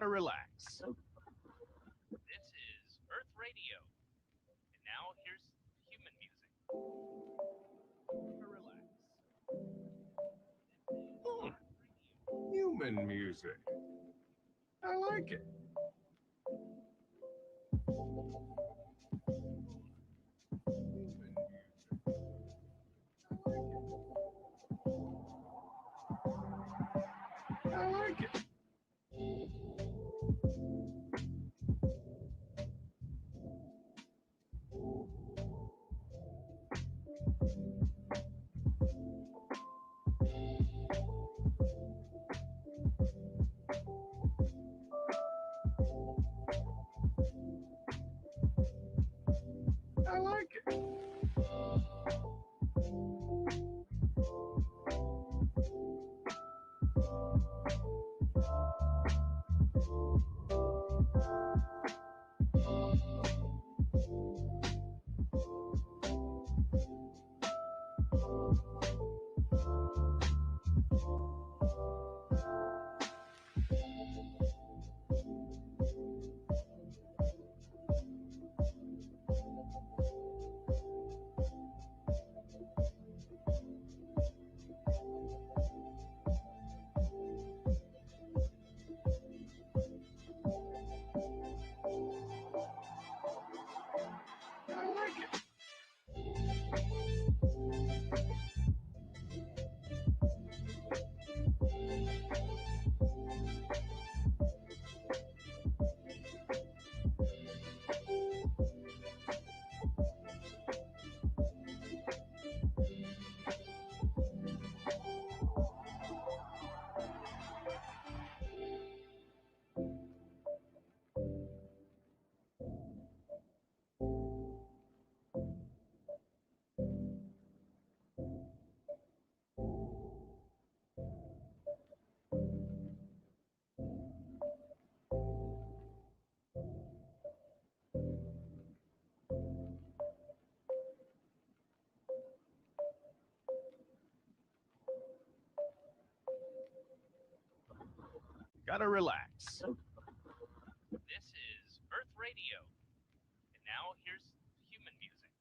Gotta relax. This is Earth Radio. And now here's human music. Gotta relax. Human music. I like it. Human music. I like it. I like it. I like it. Gotta relax. This is Earth Radio. And now here's human music.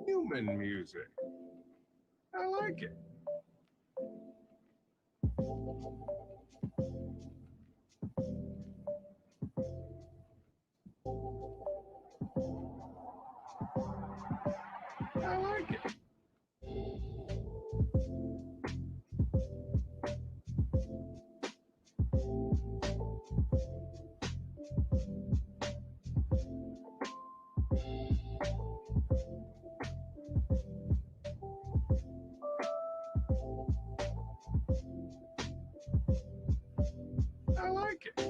Human music. I like it. I like it. I like it.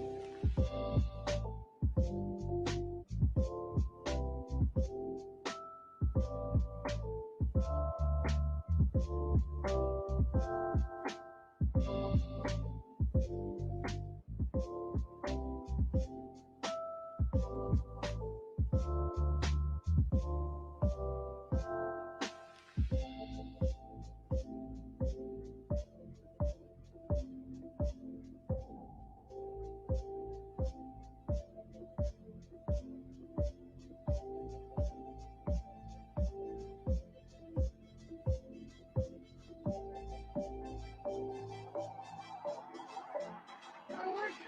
I like it.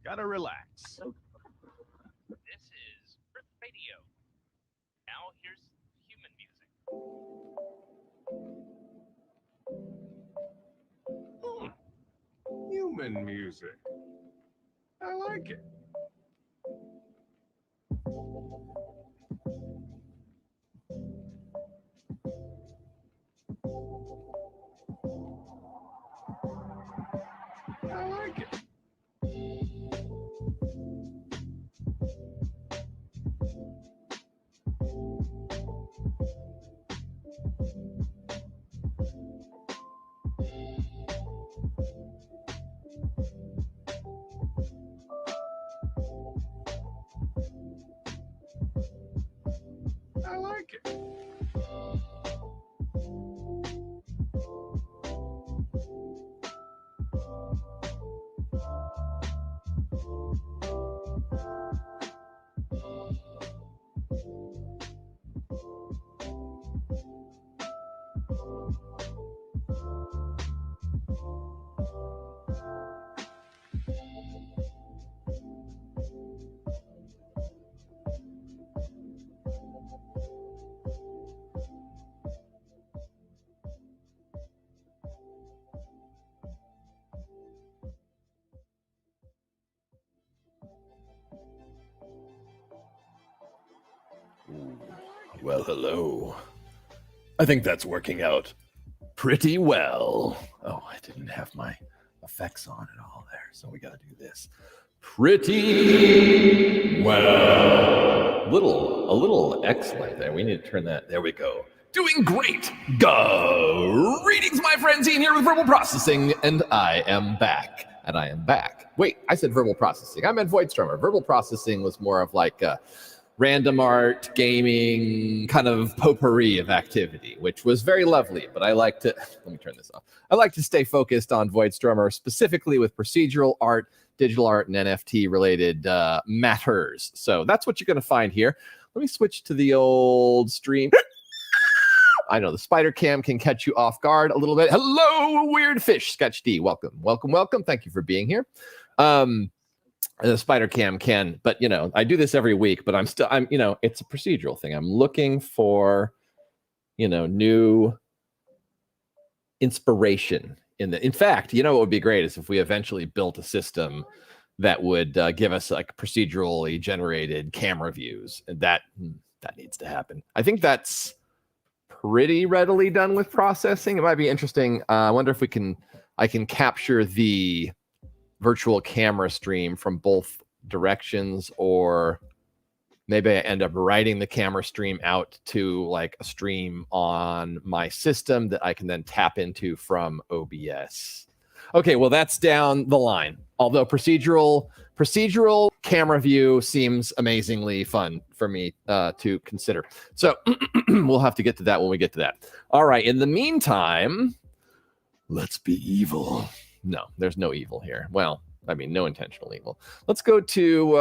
Gotta relax. This human music. I like it. I like it. I like it. Well, hello. I think that's working out pretty well. Oh, I didn't have my effects on at all there, so we gotta do this. Pretty well. A little excellent there. We need to turn that. There we go. Doing great. Greetings, my friends. Ian here with Verbal Processing, and I am back. Wait, I said verbal processing. I meant Voidstrummer. Verbal processing was more of like random art, gaming, kind of potpourri of activity, which was very lovely. But I like to, let me turn this off. I like to stay focused on Voidstrummer, specifically with procedural art, digital art, and NFT related matters. So that's what you're going to find here. Let me switch to the old stream. I know the spider cam can catch you off guard a little bit. Hello, Weird Fish, Sketch D. Welcome. Thank you for being here. The spider cam can, but I do this every week, but I'm it's a procedural thing. I'm looking for, new inspiration in fact, what would be great is if we eventually built a system that would give us like procedurally generated camera views, and that needs to happen. I think that's pretty readily done with processing. It might be interesting. I wonder if I can capture the virtual camera stream from both directions, or maybe I end up writing the camera stream out to like a stream on my system that I can then tap into from OBS. Okay, well, that's down the line. Although procedural camera view seems amazingly fun for me to consider. So we'll have to get to that when we get to that. All right, in the meantime, let's be evil. No, there's no evil here. Well, I mean, no intentional evil. Let's go to,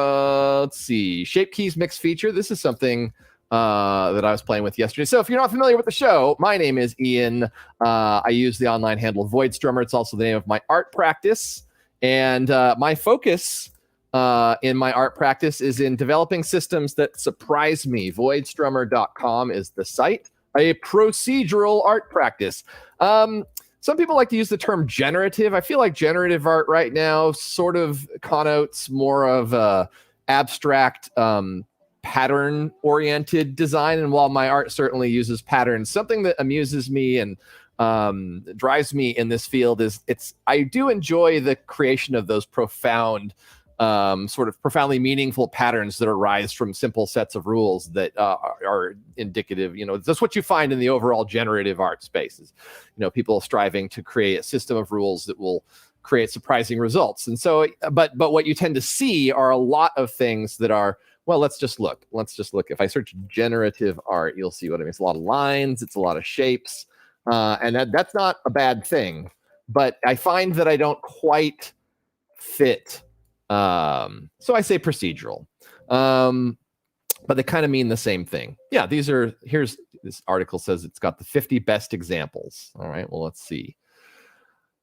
let's see, Shape Keys Mix Feature. This is something that I was playing with yesterday. So if you're not familiar with the show, my name is Ian. I use the online handle Voidstrummer. It's also the name of my art practice. And my focus in my art practice is in developing systems that surprise me. Voidstrummer.com is the site. A procedural art practice. Some people like to use the term generative. I feel like generative art right now sort of connotes more of a abstract, pattern-oriented design. And while my art certainly uses patterns, something that amuses me and drives me in this field is I do enjoy the creation of those profound, sort of profoundly meaningful patterns that arise from simple sets of rules that are indicative. That's what you find in the overall generative art spaces. People striving to create a system of rules that will create surprising results. And so, but what you tend to see are a lot of things that are, well, let's just look. If I search generative art, you'll see what I mean. It's a lot of lines, it's a lot of shapes, and that's not a bad thing. But I find that I don't quite fit. So I say procedural, but they kind of mean the same thing. Yeah, here's this article says it's got the 50 best examples. All right, well, let's see.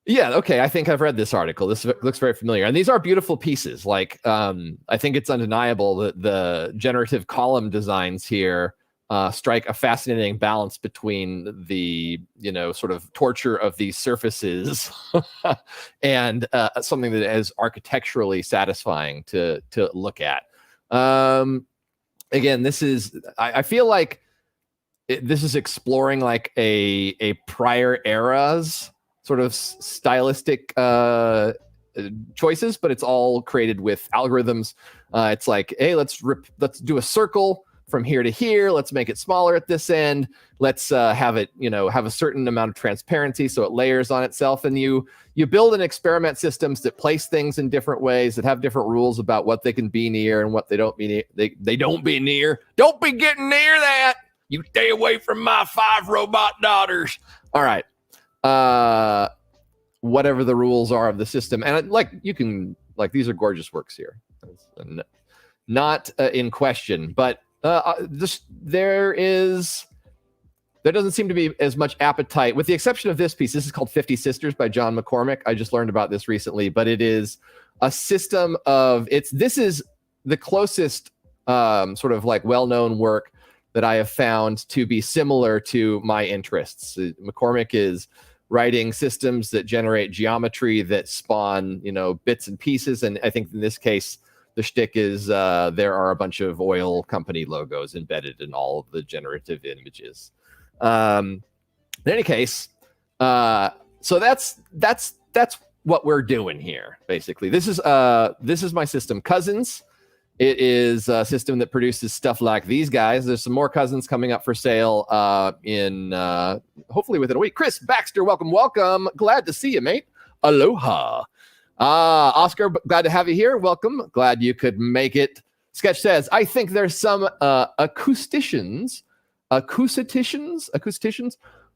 Yeah, okay, I think I've read this article. This looks very familiar. And these are beautiful pieces. Like, I think it's undeniable that the generative column designs here strike a fascinating balance between the, sort of torture of these surfaces and something that is architecturally satisfying to look at. Again, this is, I feel like this is exploring like a prior era's sort of stylistic choices, but it's all created with algorithms. It's like, hey, let's do a circle from here to here. Let's make it smaller at this end. Let's have it, have a certain amount of transparency so it layers on itself. And you build and experiment systems that place things in different ways, that have different rules about what they can be near and what they don't be near. They don't be near. Don't be getting near that. You stay away from my 5 robot daughters. All right. Whatever the rules are of the system. And these are gorgeous works here. Not in question, but there doesn't seem to be as much appetite, with the exception of this piece. This is called 50 Sisters by John McCormick. I just learned about this recently, but it is a system of this is the closest sort of like well-known work that I have found to be similar to my interests. McCormick is writing systems that generate geometry that spawn, bits and pieces. And I think in this case, the shtick is there are a bunch of oil company logos embedded in all of the generative images. In any case, so that's what we're doing here. Basically, this is my system, Cousins. It is a system that produces stuff like these guys. There's some more Cousins coming up for sale in hopefully within a week. Chris Baxter, welcome. Glad to see you, mate. Aloha. Oscar, glad to have you here. Welcome. Glad you could make it. Sketch says, I think there's some acousticians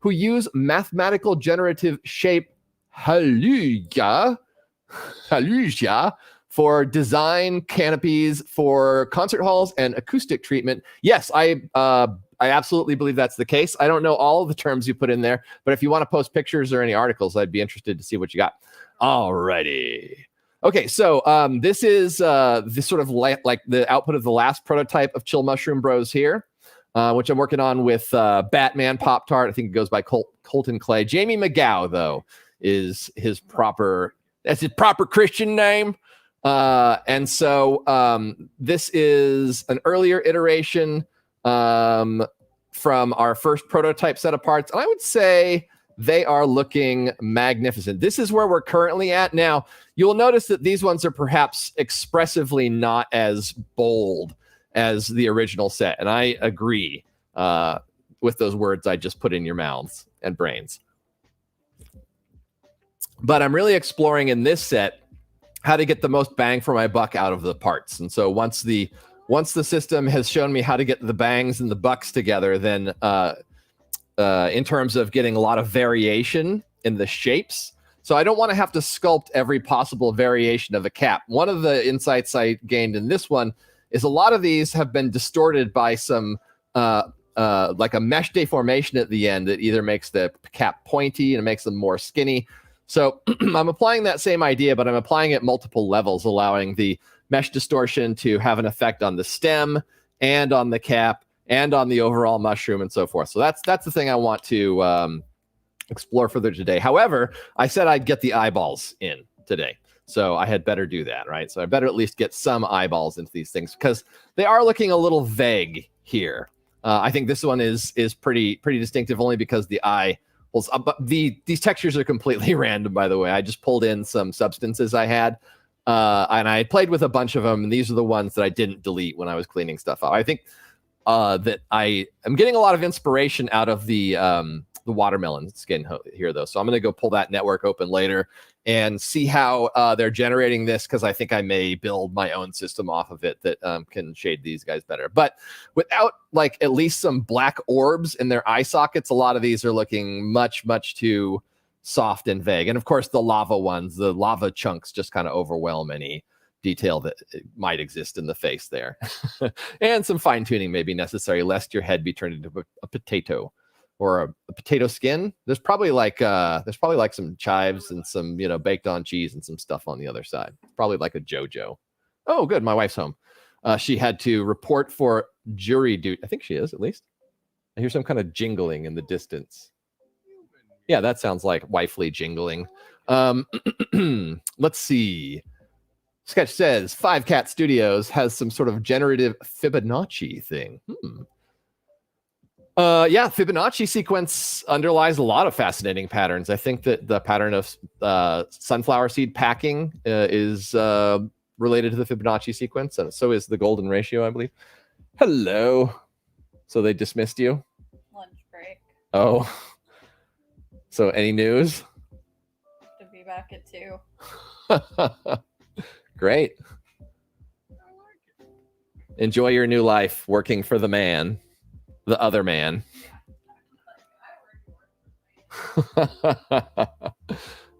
who use mathematical generative shape hallelujah for design canopies for concert halls and acoustic treatment. Yes, I absolutely believe that's the case. I don't know all the terms you put in there, but if you want to post pictures or any articles, I'd be interested to see what you got. Alrighty. Okay, so this is this sort of like the output of the last prototype of Chill Mushroom Bros here, which I'm working on with Batman Pop-Tart. I think it goes by Colton Clay. Jamie McGow, though, is his proper Christian name. And so this is an earlier iteration from our first prototype set of parts. And I would say they are looking magnificent. This is where we're currently at. Now, you'll notice that these ones are perhaps expressively not as bold as the original set. And I agree with those words I just put in your mouths and brains. But I'm really exploring in this set how to get the most bang for my buck out of the parts. And so once the system has shown me how to get the bangs and the bucks together, then in terms of getting a lot of variation in the shapes. So I don't want to have to sculpt every possible variation of a cap. One of the insights I gained in this one is a lot of these have been distorted by some like a mesh deformation at the end that either makes the cap pointy and it makes them more skinny. So I'm applying that same idea, but I'm applying it at multiple levels, allowing the mesh distortion to have an effect on the stem and on the cap and on the overall mushroom and so forth. So that's the thing I want to explore further today. However, I said I'd get the eyeballs in today. So I had better do that, right? So I better at least get some eyeballs into these things because they are looking a little vague here. I think this one is pretty distinctive only because the eye. But these textures are completely random, by the way. I just pulled in some substances I had, and I played with a bunch of them, and these are the ones that I didn't delete when I was cleaning stuff up. I think that I am getting a lot of inspiration out of the watermelon skin here, though. So I'm going to go pull that network open later and see how they're generating this, because I think I may build my own system off of it that can shade these guys better. But without like at least some black orbs in their eye sockets, a lot of these are looking much too soft and vague. And of course, the lava ones, the lava chunks just kind of overwhelm any detail that might exist in the face there. And some fine tuning may be necessary, lest your head be turned into a potato. Or a potato skin. There's probably like some chives and some baked on cheese and some stuff on the other side. Probably like a JoJo. Oh, good. My wife's home. She had to report for jury duty. I think she is, at least. I hear some kind of jingling in the distance. Yeah, that sounds like wifely jingling. Let's see. Sketch says 5Cat Studios has some sort of generative Fibonacci thing. Yeah, Fibonacci sequence underlies a lot of fascinating patterns. I think that the pattern of sunflower seed packing is related to the Fibonacci sequence, and so is the golden ratio, I believe. Hello. So they dismissed you? Lunch break. Oh. So any news? To be back at 2. Great. Enjoy your new life working for the man, the other man.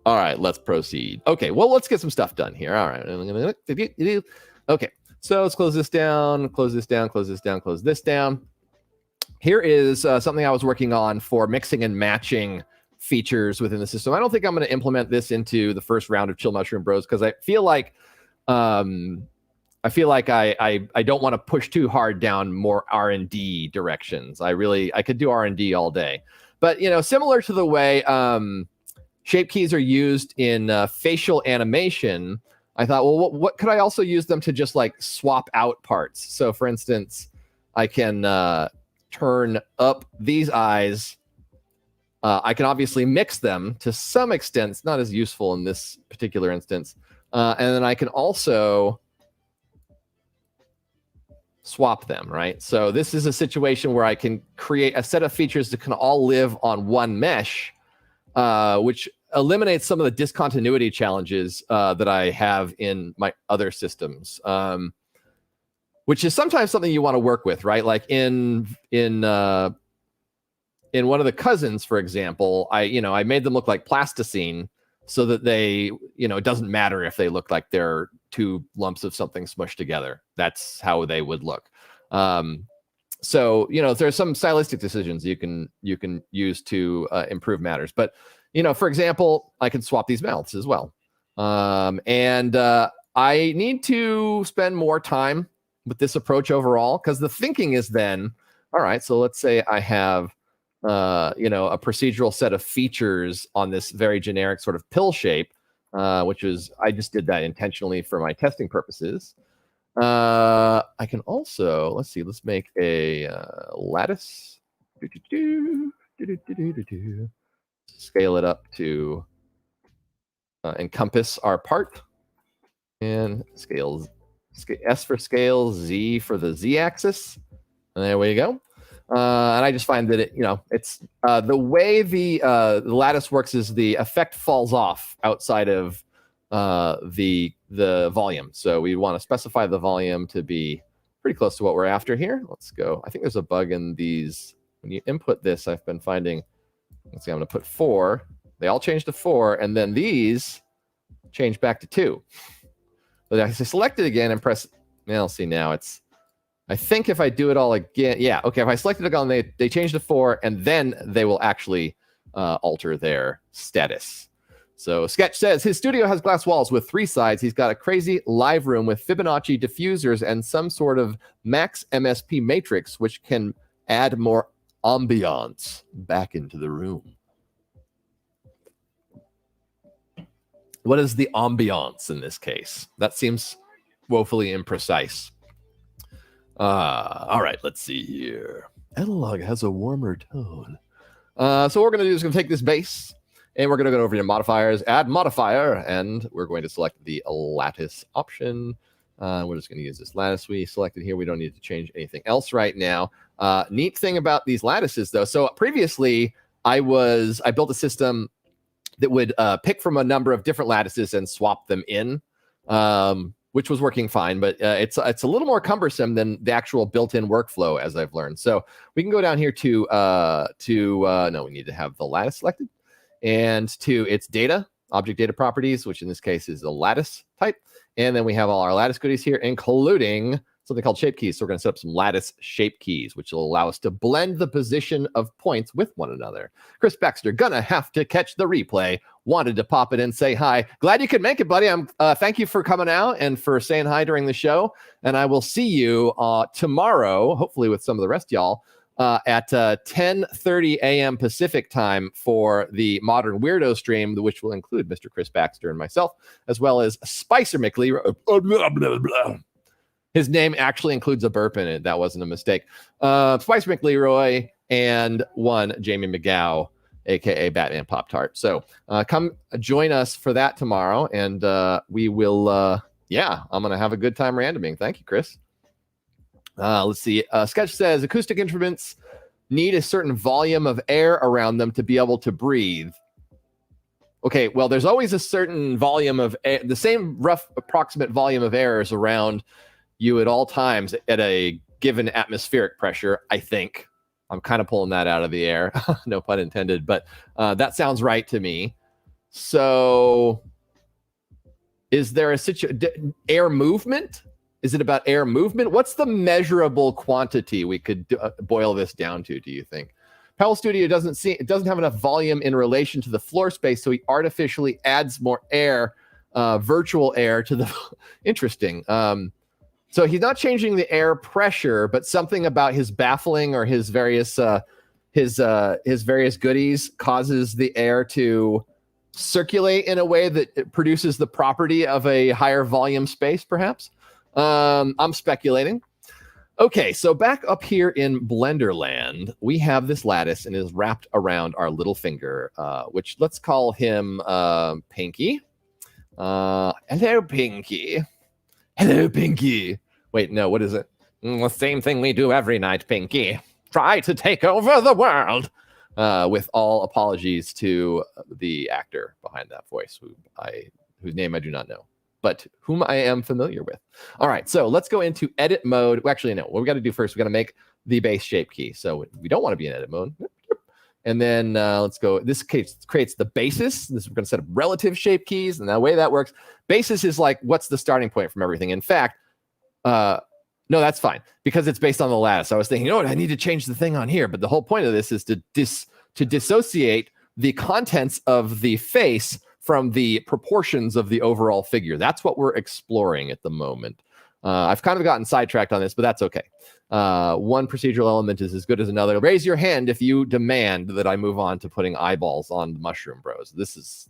All right, let's proceed. Okay, well, let's get some stuff done here. All right. Okay, so let's close this down, close this down, close this down, close this down. Here is something I was working on for mixing and matching features within the system. I don't think I'm going to implement this into the first round of Chill Mushroom Bros because I feel like I don't want to push too hard down more R&D directions. I could do R&D all day. But, similar to the way shape keys are used in facial animation, I thought, well, what could I also use them to just like swap out parts? So for instance, I can turn up these eyes. I can obviously mix them to some extent. It's not as useful in this particular instance. And then I can also swap them, right? So this is a situation where I can create a set of features that can all live on one mesh, which eliminates some of the discontinuity challenges that I have in my other systems, which is sometimes something you want to work with, right? Like in one of the cousins, for example, I made them look like plasticine so that they, it doesn't matter if they look like they're two lumps of something smushed together. That's how they would look. So, there's some stylistic decisions you can use to improve matters. But, for example, I can swap these mouths as well. And I need to spend more time with this approach overall, because the thinking is then, all right, so let's say I have a procedural set of features on this very generic sort of pill shape, which is, I just did that intentionally for my testing purposes. I can also, let's make a lattice. Scale it up to encompass our part. And S for scale, Z for the Z axis. And there we go. And I just find that it's the way the lattice works is the effect falls off outside of the volume. So we want to specify the volume to be pretty close to what we're after here. Let's go. I think there's a bug in these. When you input this, I've been finding, let's see, I'm going to put 4. They all change to 4, and then these change back to 2. But I select it again and press, well, see now it's, I think if I do it all again, yeah, okay, if I select it again, they change to 4, and then they will actually alter their status. So Sketch says his studio has glass walls with 3 sides. He's got a crazy live room with Fibonacci diffusers and some sort of max MSP matrix, which can add more ambiance back into the room. What is the ambiance in this case? That seems woefully imprecise. All right, let's see here. Analog has a warmer tone. So what we're going to do is going to take this base, and we're going to go over to modifiers, add modifier, and we're going to select the lattice option. We're just going to use this lattice we selected here. We don't need to change anything else right now. Neat thing about these lattices, though. So previously, I built a system that would pick from a number of different lattices and swap them in, which was working fine. But it's a little more cumbersome than the actual built-in workflow, as I've learned. So we can go down here to no, we need to have the lattice selected, and to its data, object data properties, which in this case is the lattice type. And then we have all our lattice goodies here, including something called shape keys. So we're going to set up some lattice shape keys, which will allow us to blend the position of points with one another. Chris Baxter, gonna have to catch the replay. Wanted to pop it and say hi. Glad you could make it, buddy. Thank you for coming out and for saying hi during the show. And I will see you tomorrow, hopefully with some of the rest of y'all, at 10:30 a.m. Pacific time for the Modern Weirdo stream, which will include Mr. Chris Baxter and myself, as well as Spicer McLeroy. His name actually includes a burp in it. That wasn't a mistake. Spicer McLeroy and one Jamie McGow, aka Batman Pop Tart. So come join us for that tomorrow, and we will. I'm gonna have a good time randoming. Thank you, Chris. Let's see. Sketch says acoustic instruments need a certain volume of air around them to be able to breathe. Okay, well, there's always a certain volume of air, the same rough approximate volume of air is around you at all times at a given atmospheric pressure, I think. I'm kind of pulling that out of the air, no pun intended, but that sounds right to me. So is there a air movement? Is it about air movement? What's the measurable quantity we could boil this down to, do you think? Powell Studio doesn't have enough volume in relation to the floor space, so he artificially adds more air, virtual air to the... Interesting. So he's not changing the air pressure, but something about his baffling or his various goodies causes the air to circulate in a way that produces the property of a higher volume space, perhaps. I'm speculating. Okay, so back up here in Blenderland, we have this lattice and it is wrapped around our little finger, which let's call him Pinky. Hello, Pinky. Hello, Pinky. Wait, no, what is it? The same thing we do every night, Pinky. Try to take over the world. With all apologies to the actor behind that voice, whose name I do not know, but whom I am familiar with. All right, so let's go into edit mode. Well, actually, no, what we got to do first, we got to make the base shape key. So we don't want to be in edit mode. And then let's go, this creates the basis. We're going to set up relative shape keys. And the way that works, basis is like, what's the starting point from everything? In fact, no, that's fine, because it's based on the lattice. I was thinking, I need to change the thing on here. But the whole point of this is to dissociate the contents of the face from the proportions of the overall figure. That's what we're exploring at the moment. I've kind of gotten sidetracked on this, but that's okay. One procedural element is as good as another. Raise your hand if you demand that I move on to putting eyeballs on the Mushroom Bros. This has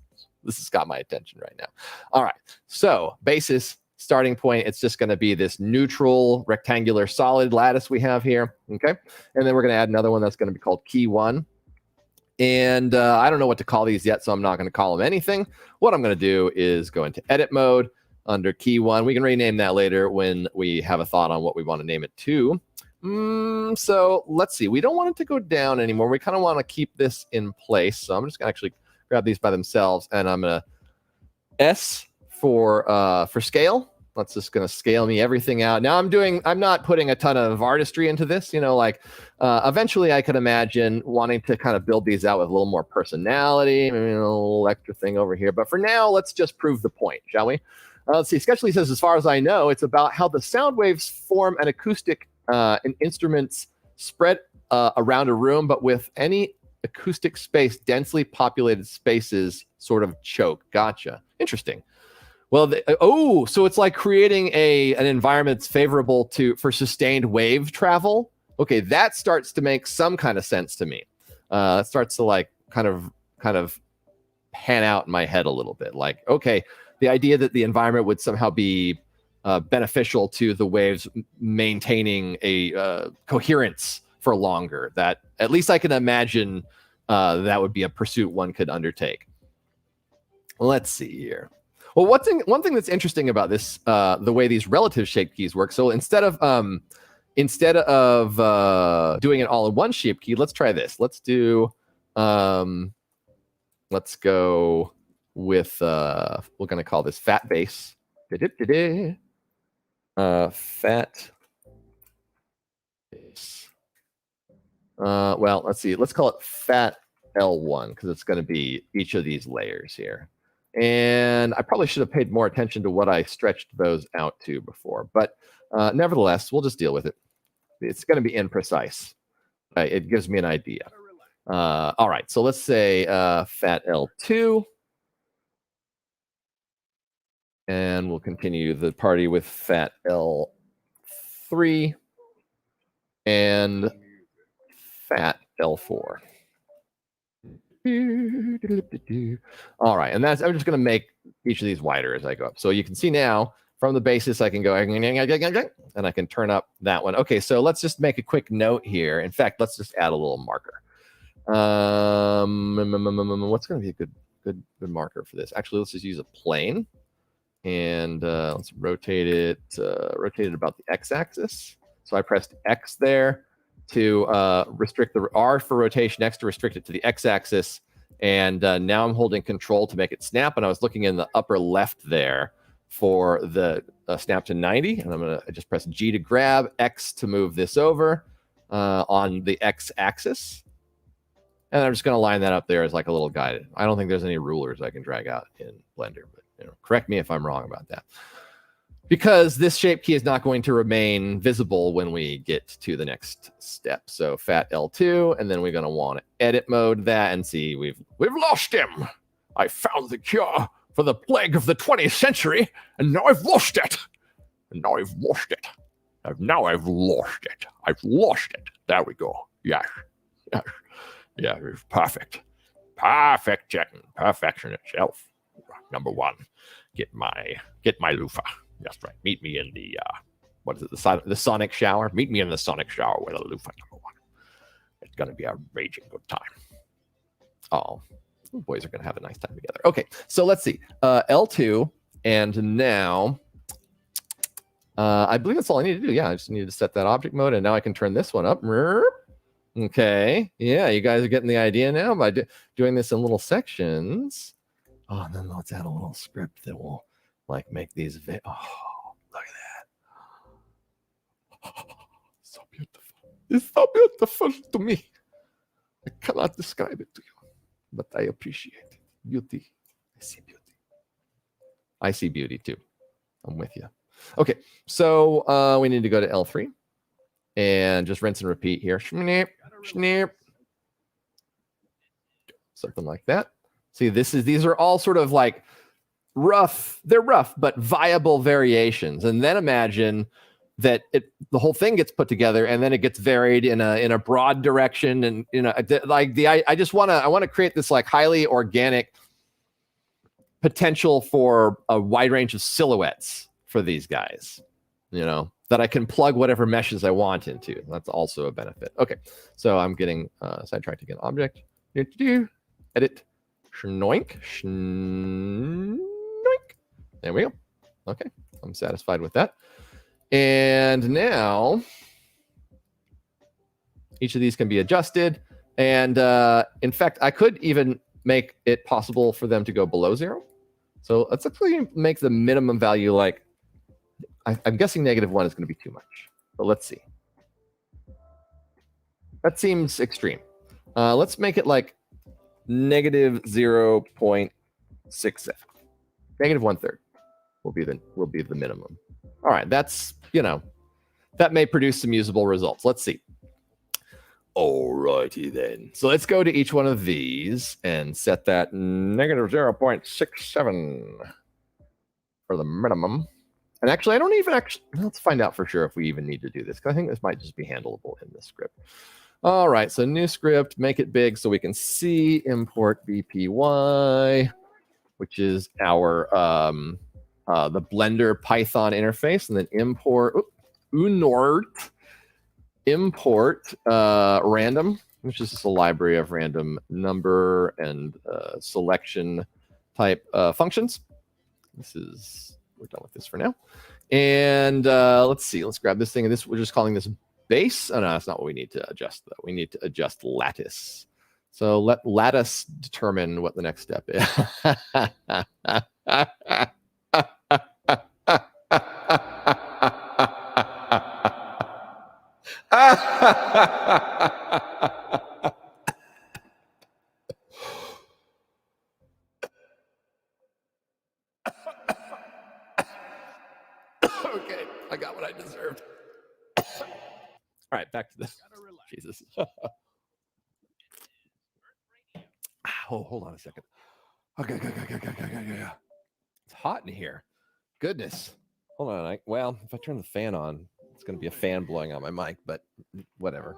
got my attention right now. All right, so basis, starting point, it's just going to be this neutral rectangular solid lattice we have here, okay? And then we're going to add another one that's going to be called key 1. And I don't know what to call these yet, so I'm not going to call them anything. What I'm going to do is go into edit mode under key 1. We can rename that later when we have a thought on what we want to name it to. So let's see. We don't want it to go down anymore. We kind of want to keep this in place. So I'm just going to actually grab these by themselves, and I'm going to S for scale. That's just going to scale me everything out. Now I'm not putting a ton of artistry into this, eventually I could imagine wanting to kind of build these out with a little more personality, maybe a little extra thing over here. But for now, let's just prove the point, shall we? Let's see. Sketchly says, as far as I know, it's about how the sound waves form an acoustic and instruments spread around a room, but with any acoustic space, densely populated spaces sort of choke. Gotcha. Interesting. Well, so it's like creating an environment that's favorable for sustained wave travel. Okay, that starts to make some kind of sense to me. It starts to like kind of pan out in my head a little bit. Like, okay, the idea that the environment would somehow be beneficial to the waves maintaining a coherence for longer. That at least I can imagine that would be a pursuit one could undertake. Let's see here. Well, one thing that's interesting about this, the way these relative shape keys work. So instead of doing it all in one shape key, let's try this. Let's do, let's go with, we're going to call this fat base. Fat base. Well, let's see. Let's call it fat L1 because it's going to be each of these layers here. And I probably should have paid more attention to what I stretched those out to before. But nevertheless, we'll just deal with it. It's going to be imprecise. It gives me an idea. All right, so let's say fat L2. And we'll continue the party with fat L3 and fat L4. All right, and I'm just going to make each of these wider as I go up. So you can see now from the basis, I can go and I can turn up that one. Okay, so let's just make a quick note here. In fact, let's just add a little marker. What's going to be a good marker for this? Actually, let's just use a plane, and let's rotate it about the x-axis. So I pressed X there to restrict the R for rotation, X to restrict it to the x-axis, and now I'm holding Control to make it snap. And I was looking in the upper left there for the snap to 90, and I'm going to just press G to grab, X to move this over on the x-axis. And I'm just going to line that up there as like a little guide. I don't think there's any rulers I can drag out in Blender, but correct me if I'm wrong about that. Because this shape key is not going to remain visible when we get to the next step. So fat L2, and then we're going to want to edit mode that and see we've lost him. I found the cure for the plague of the 20th century, and now I've lost it. Now I've lost it. I've lost it. There we go. Yes. Yeah, it's perfect. Perfect, Jetton. Perfection itself. Number one. Get my loofah. That's right. Meet me in the what is it? The sonic shower. Meet me in the sonic shower with a loofah number one. It's gonna be a raging good time. Oh, the boys are gonna have a nice time together. Okay, so let's see. L2, and now I believe that's all I need to do. Yeah, I just need to set that object mode, and now I can turn this one up. Okay, yeah, you guys are getting the idea now by doing this in little sections. Oh, and then let's add a little script that will like make these. Oh, look at that! So beautiful. It's so beautiful to me. I cannot describe it to you, but I appreciate it. Beauty. I see beauty. I see beauty too. I'm with you. Okay, so we need to go to L3 and just rinse and repeat here. Snip, snip. Something like that. See, these are all sort of like rough. They're rough, but viable variations. And then imagine that the whole thing gets put together, and then it gets varied in a broad direction. And I want to create this like highly organic potential for a wide range of silhouettes for these guys. That I can plug whatever meshes I want into. That's also a benefit. Okay, so I'm getting sidetracked again. Object, edit, schnoink, schnoink. There we go. Okay, I'm satisfied with that. And now each of these can be adjusted. And in fact, I could even make it possible for them to go below 0. So let's actually make the minimum value like, I'm guessing -1 is going to be too much, but let's see. That seems extreme. Let's make it like -0.67. -1/3 will be the minimum. All right, that's that may produce some usable results. Let's see. Alrighty then. So let's go to each one of these and set that -0.67 for the minimum. And actually, I don't even let's find out for sure if we even need to do this, because I think this might just be handleable in this script. All right, so new script, make it big so we can see, import BPY, which is our the Blender Python interface, and then import import random, which is just a library of random number and selection type functions. We're done with this for now. And let's see. Let's grab this thing. And we're just calling this base. Oh, no, that's not what we need to adjust, though. We need to adjust lattice. So let lattice determine what the next step is. Okay, I got what I deserved. All right, back to this. Jesus. Oh, hold on a second. Okay. It's hot in here. Goodness. Hold on. Well, if I turn the fan on, it's going to be a fan blowing on my mic, but whatever.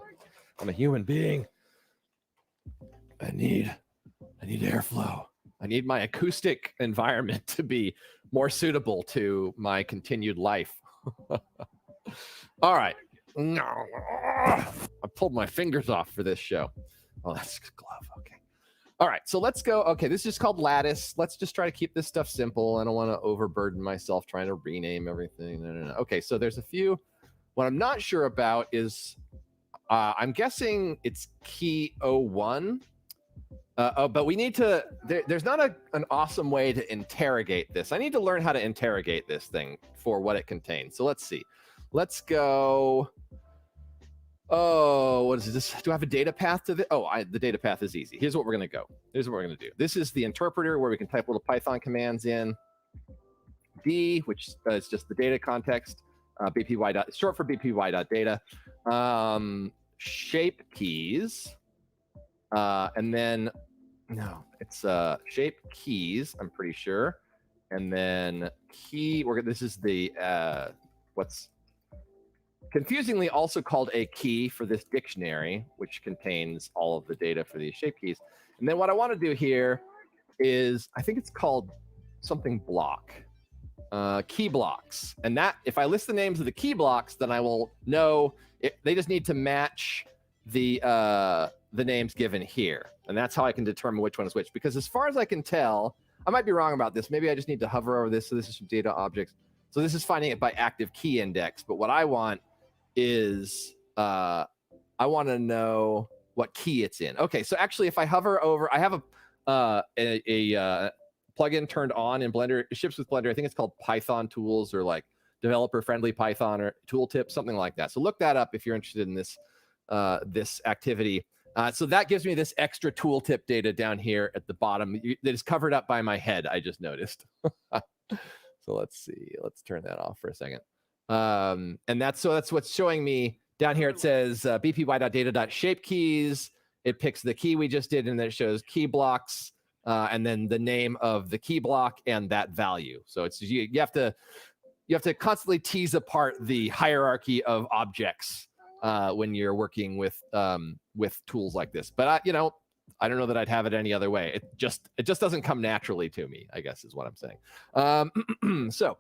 I'm a human being. I need airflow. I need my acoustic environment to be more suitable to my continued life. All right. I pulled my fingers off for this show. Oh, that's a glove. Okay. All right. So let's go. Okay. This is just called Lattice. Let's just try to keep this stuff simple. I don't want to overburden myself trying to rename everything. No. Okay. So there's a few. What I'm not sure about is I'm guessing it's key 01. But we need to, there's not an awesome way to interrogate this. I need to learn how to interrogate this thing for what it contains. So let's see. Let's go. Oh, what is this? Do I have a data path to this? Oh, the data path is easy. Here's what we're going to go. Here's what we're going to do. This is the interpreter where we can type little Python commands in. D, which is just the data context. BPY short for BPY.data. Shape keys. And then, no, it's shape keys, I'm pretty sure. And then key, this is the, what's confusingly also called a key for this dictionary, which contains all of the data for these shape keys. And then what I want to do here is, I think it's called something block, key blocks. And that, if I list the names of the key blocks, then I will know they just need to match the names given here. And that's how I can determine which one is which. Because as far as I can tell, I might be wrong about this. Maybe I just need to hover over this. So this is from data objects. So this is finding it by active key index. But what I want is, I want to know what key it's in. Okay, so actually if I hover over, I have a plugin turned on in Blender. It ships with Blender. I think it's called Python Tools or like developer-friendly Python or tooltip, something like that. So look that up if you're interested in this this activity. So that gives me this extra tooltip data down here at the bottom that is covered up by my head, I just noticed. So let's see. Let's turn that off for a second. And that's what's showing me down here. It says bpy.data.shape keys. It picks the key we just did, and then it shows key blocks, and then the name of the key block and that value. So it's you have to constantly tease apart the hierarchy of objects when you're working with tools like this. But I don't know that I'd have it any other way. It just doesn't come naturally to me, I guess is what I'm saying. So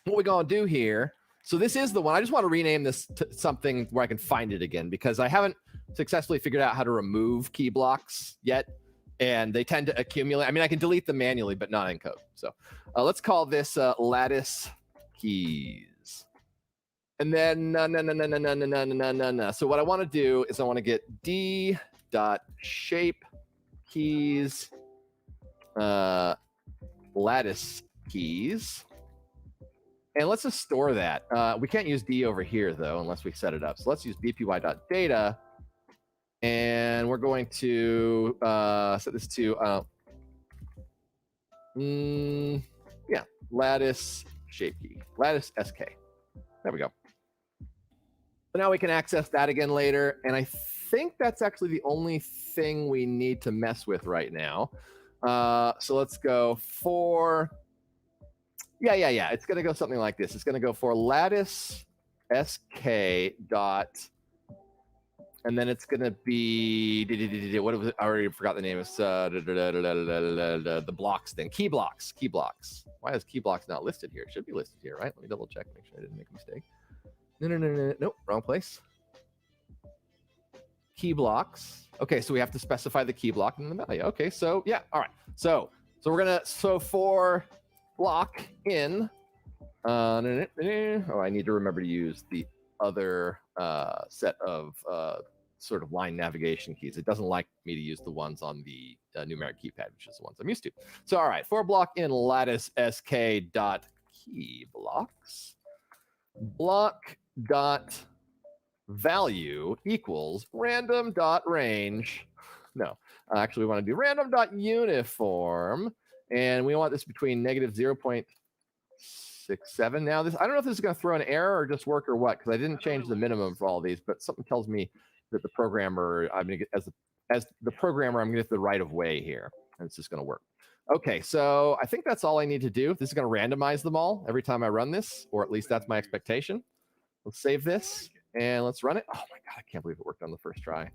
what we're gonna do here. So this is the one. I just want to rename this to something where I can find it again, because I haven't successfully figured out how to remove key blocks yet, and they tend to accumulate. I mean, I can delete them manually, but not in code. So let's call this lattice keys. And then no. So what I want to do is I want to get d.shape keys lattice keys. And let's just store that. We can't use D over here, though, unless we set it up. So let's use bpy.data. And we're going to set this to, lattice shape key, lattice SK. There we go. So now we can access that again later. And I think that's actually the only thing we need to mess with right now. So let's go for... Yeah. It's going to go something like this. It's going to go for lattice sk dot, and then it's going to be what was it? I already forgot the name. It's the blocks thing. Key blocks. Why is key blocks not listed here? It should be listed here, right? Let me double check. Make sure I didn't make a mistake. No. Nope, wrong place. Key blocks. Okay, so we have to specify the key block and the value. Okay, so yeah, all right. So we're gonna for block in. Oh, I need to remember to use the other set of sort of line navigation keys. It doesn't like me to use the ones on the numeric keypad, which is the ones I'm used to. So all right, for block in lattice sk dot key blocks, block dot value equals random dot range. No, actually we want to do random dot uniform. And we want this between negative 0.67. Now, this I don't know if this is going to throw an error or just work or what, because I didn't change the minimum for all these, but something tells me that the programmer, I'm going to get as the programmer, I'm going to get the right of way here, and it's just going to work. Okay, so I think that's all I need to do. This is going to randomize them all every time I run this, or at least that's my expectation. Let's save this, And let's run it. Oh my God, I can't believe it worked on the first try.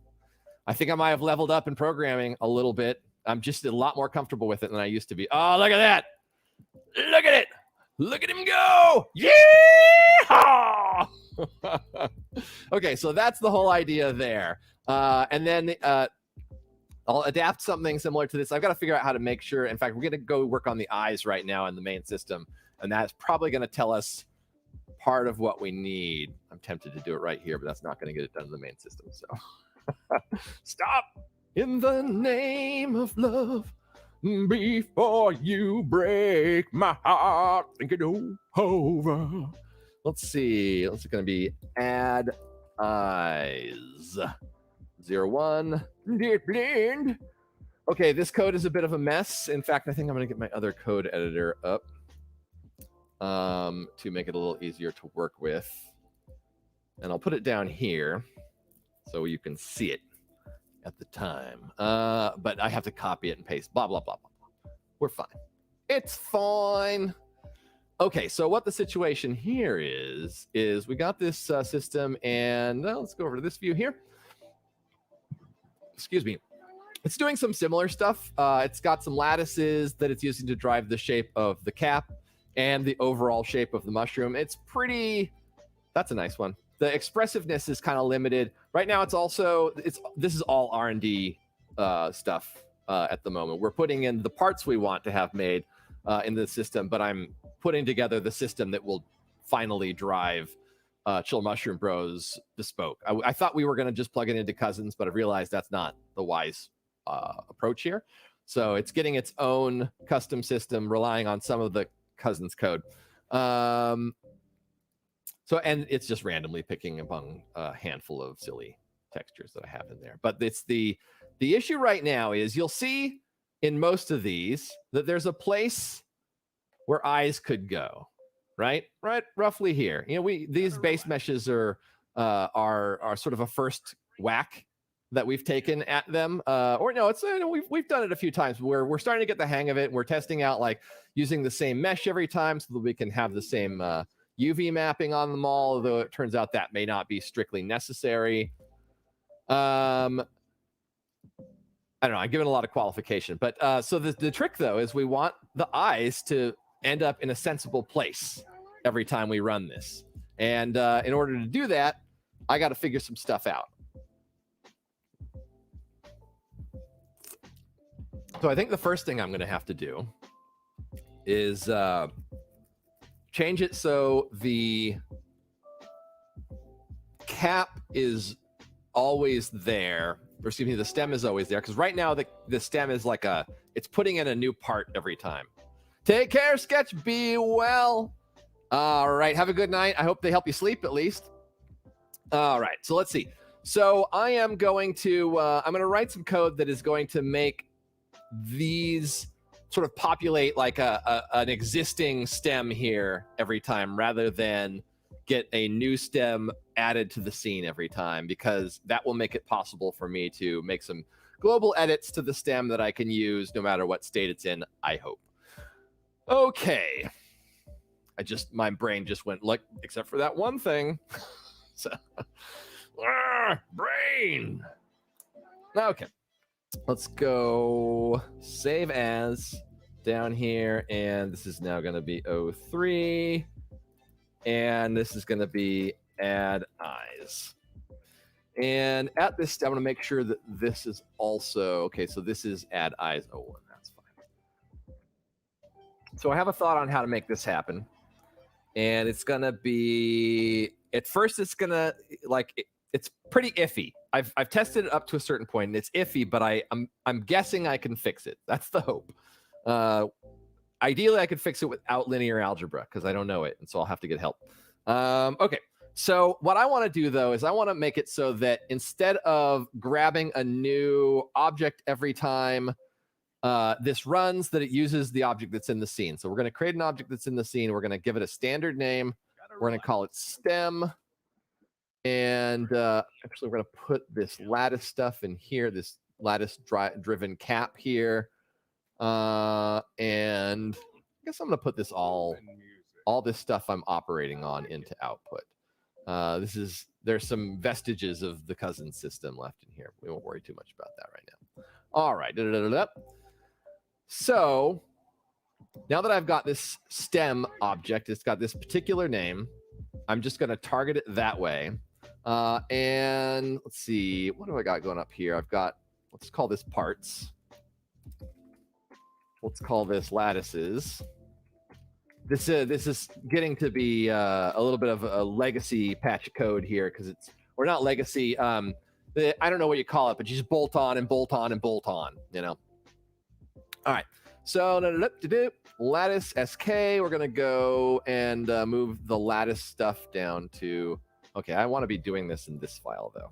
I think I might have leveled up in programming a little bit. I'm just a lot more comfortable with it than I used to be. Oh, look at that. Look at it. Look at him go. Yeah. Okay, so that's the whole idea there. And then I'll adapt something similar to this. I've got to figure out how to make sure. In fact, we're going to go work on the eyes right now in the main system. And that's probably going to tell us part of what we need. I'm tempted to do it right here, but that's not going to get it done in the main system. So stop. In the name of love, before you break my heart, think it over. Let's see. It's going to be add eyes. 01. Blend. Okay, this code is a bit of a mess. In fact, I think I'm going to get my other code editor up to make it a little easier to work with. And I'll put it down here so you can see it at the time. But I have to copy it and paste, blah, blah, blah, blah, blah. We're fine. It's fine. Okay, so what the situation here is we got this system, and let's go over to this view here. Excuse me. It's doing some similar stuff. It's got some lattices that it's using to drive the shape of the cap and the overall shape of the mushroom. It's pretty, that's a nice one. The expressiveness is kind of limited. Right now, this is all R&D stuff at the moment. We're putting in the parts we want to have made in the system, but I'm putting together the system that will finally drive Chill Mushroom Bros bespoke. I thought we were going to just plug it into Cousins, but I realized that's not the wise approach here. So it's getting its own custom system, relying on some of the Cousins code. And it's just randomly picking among a handful of silly textures that I have in there. But it's the issue right now is you'll see in most of these that there's a place where eyes could go, right roughly here. You know, these base meshes are sort of a first whack that we've taken at them. Or no, it's we've done it a few times where we're starting to get the hang of it. And we're testing out like using the same mesh every time so that we can have the same UV mapping on them all, although it turns out that may not be strictly necessary. I don't know. I'm giving a lot of qualification, but so the trick though is we want the eyes to end up in a sensible place every time we run this, and in order to do that, I got to figure some stuff out. So I think the first thing I'm going to have to do is change it so the cap is always there, or excuse me, the stem is always there, because right now the stem is like it's putting in a new part every time. Take care, Sketch. Be well. All right. Have a good night. I hope they help you sleep at least. All right. So let's see. So I am going to I'm going to write some code that is going to make these sort of populate like an existing stem here every time, rather than get a new stem added to the scene every time, because that will make it possible for me to make some global edits to the stem that I can use no matter what state it's in, I hope. Okay. My brain just went like, except for that one thing. So, brain. Okay. Let's go save as down here. And this is now going to be 03. And this is going to be add eyes. And at this, I'm going to make sure that this is also, okay, so this is add eyes 01. That's fine. So I have a thought on how to make this happen. And it's going to be, at first it's going to, it's pretty iffy. I've tested it up to a certain point, and it's iffy, but I'm guessing I can fix it. That's the hope. Ideally, I could fix it without linear algebra, because I don't know it, and so I'll have to get help. Okay, so what I want to do, though, is I want to make it so that instead of grabbing a new object every time this runs, that it uses the object that's in the scene. So we're going to create an object that's in the scene. We're going to give it a standard name. We're going to call it stem. And actually, we're going to put this lattice stuff in here, this lattice-driven cap here. And I guess I'm going to put this all this stuff I'm operating on into output. There's some vestiges of the cousin system left in here. We won't worry too much about that right now. All right. So now that I've got this stem object, it's got this particular name. I'm just going to target it that way. And let's see, what do I got going up here? I've got, let's call this parts. Let's call this lattices. This is getting to be a little bit of a legacy patch of code here because it's, or not legacy. I don't know what you call it, but you just bolt on and bolt on and bolt on, you know. All right. So lattice SK, we're going to go and move the lattice stuff down to, okay, I want to be doing this in this file though.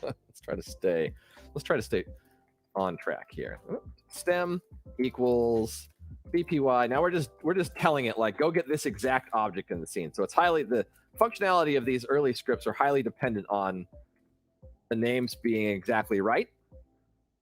Let's try to stay on track here. Stem equals BPY. Now we're just telling it like, go get this exact object in the scene. So it's the functionality of these early scripts are highly dependent on the names being exactly right.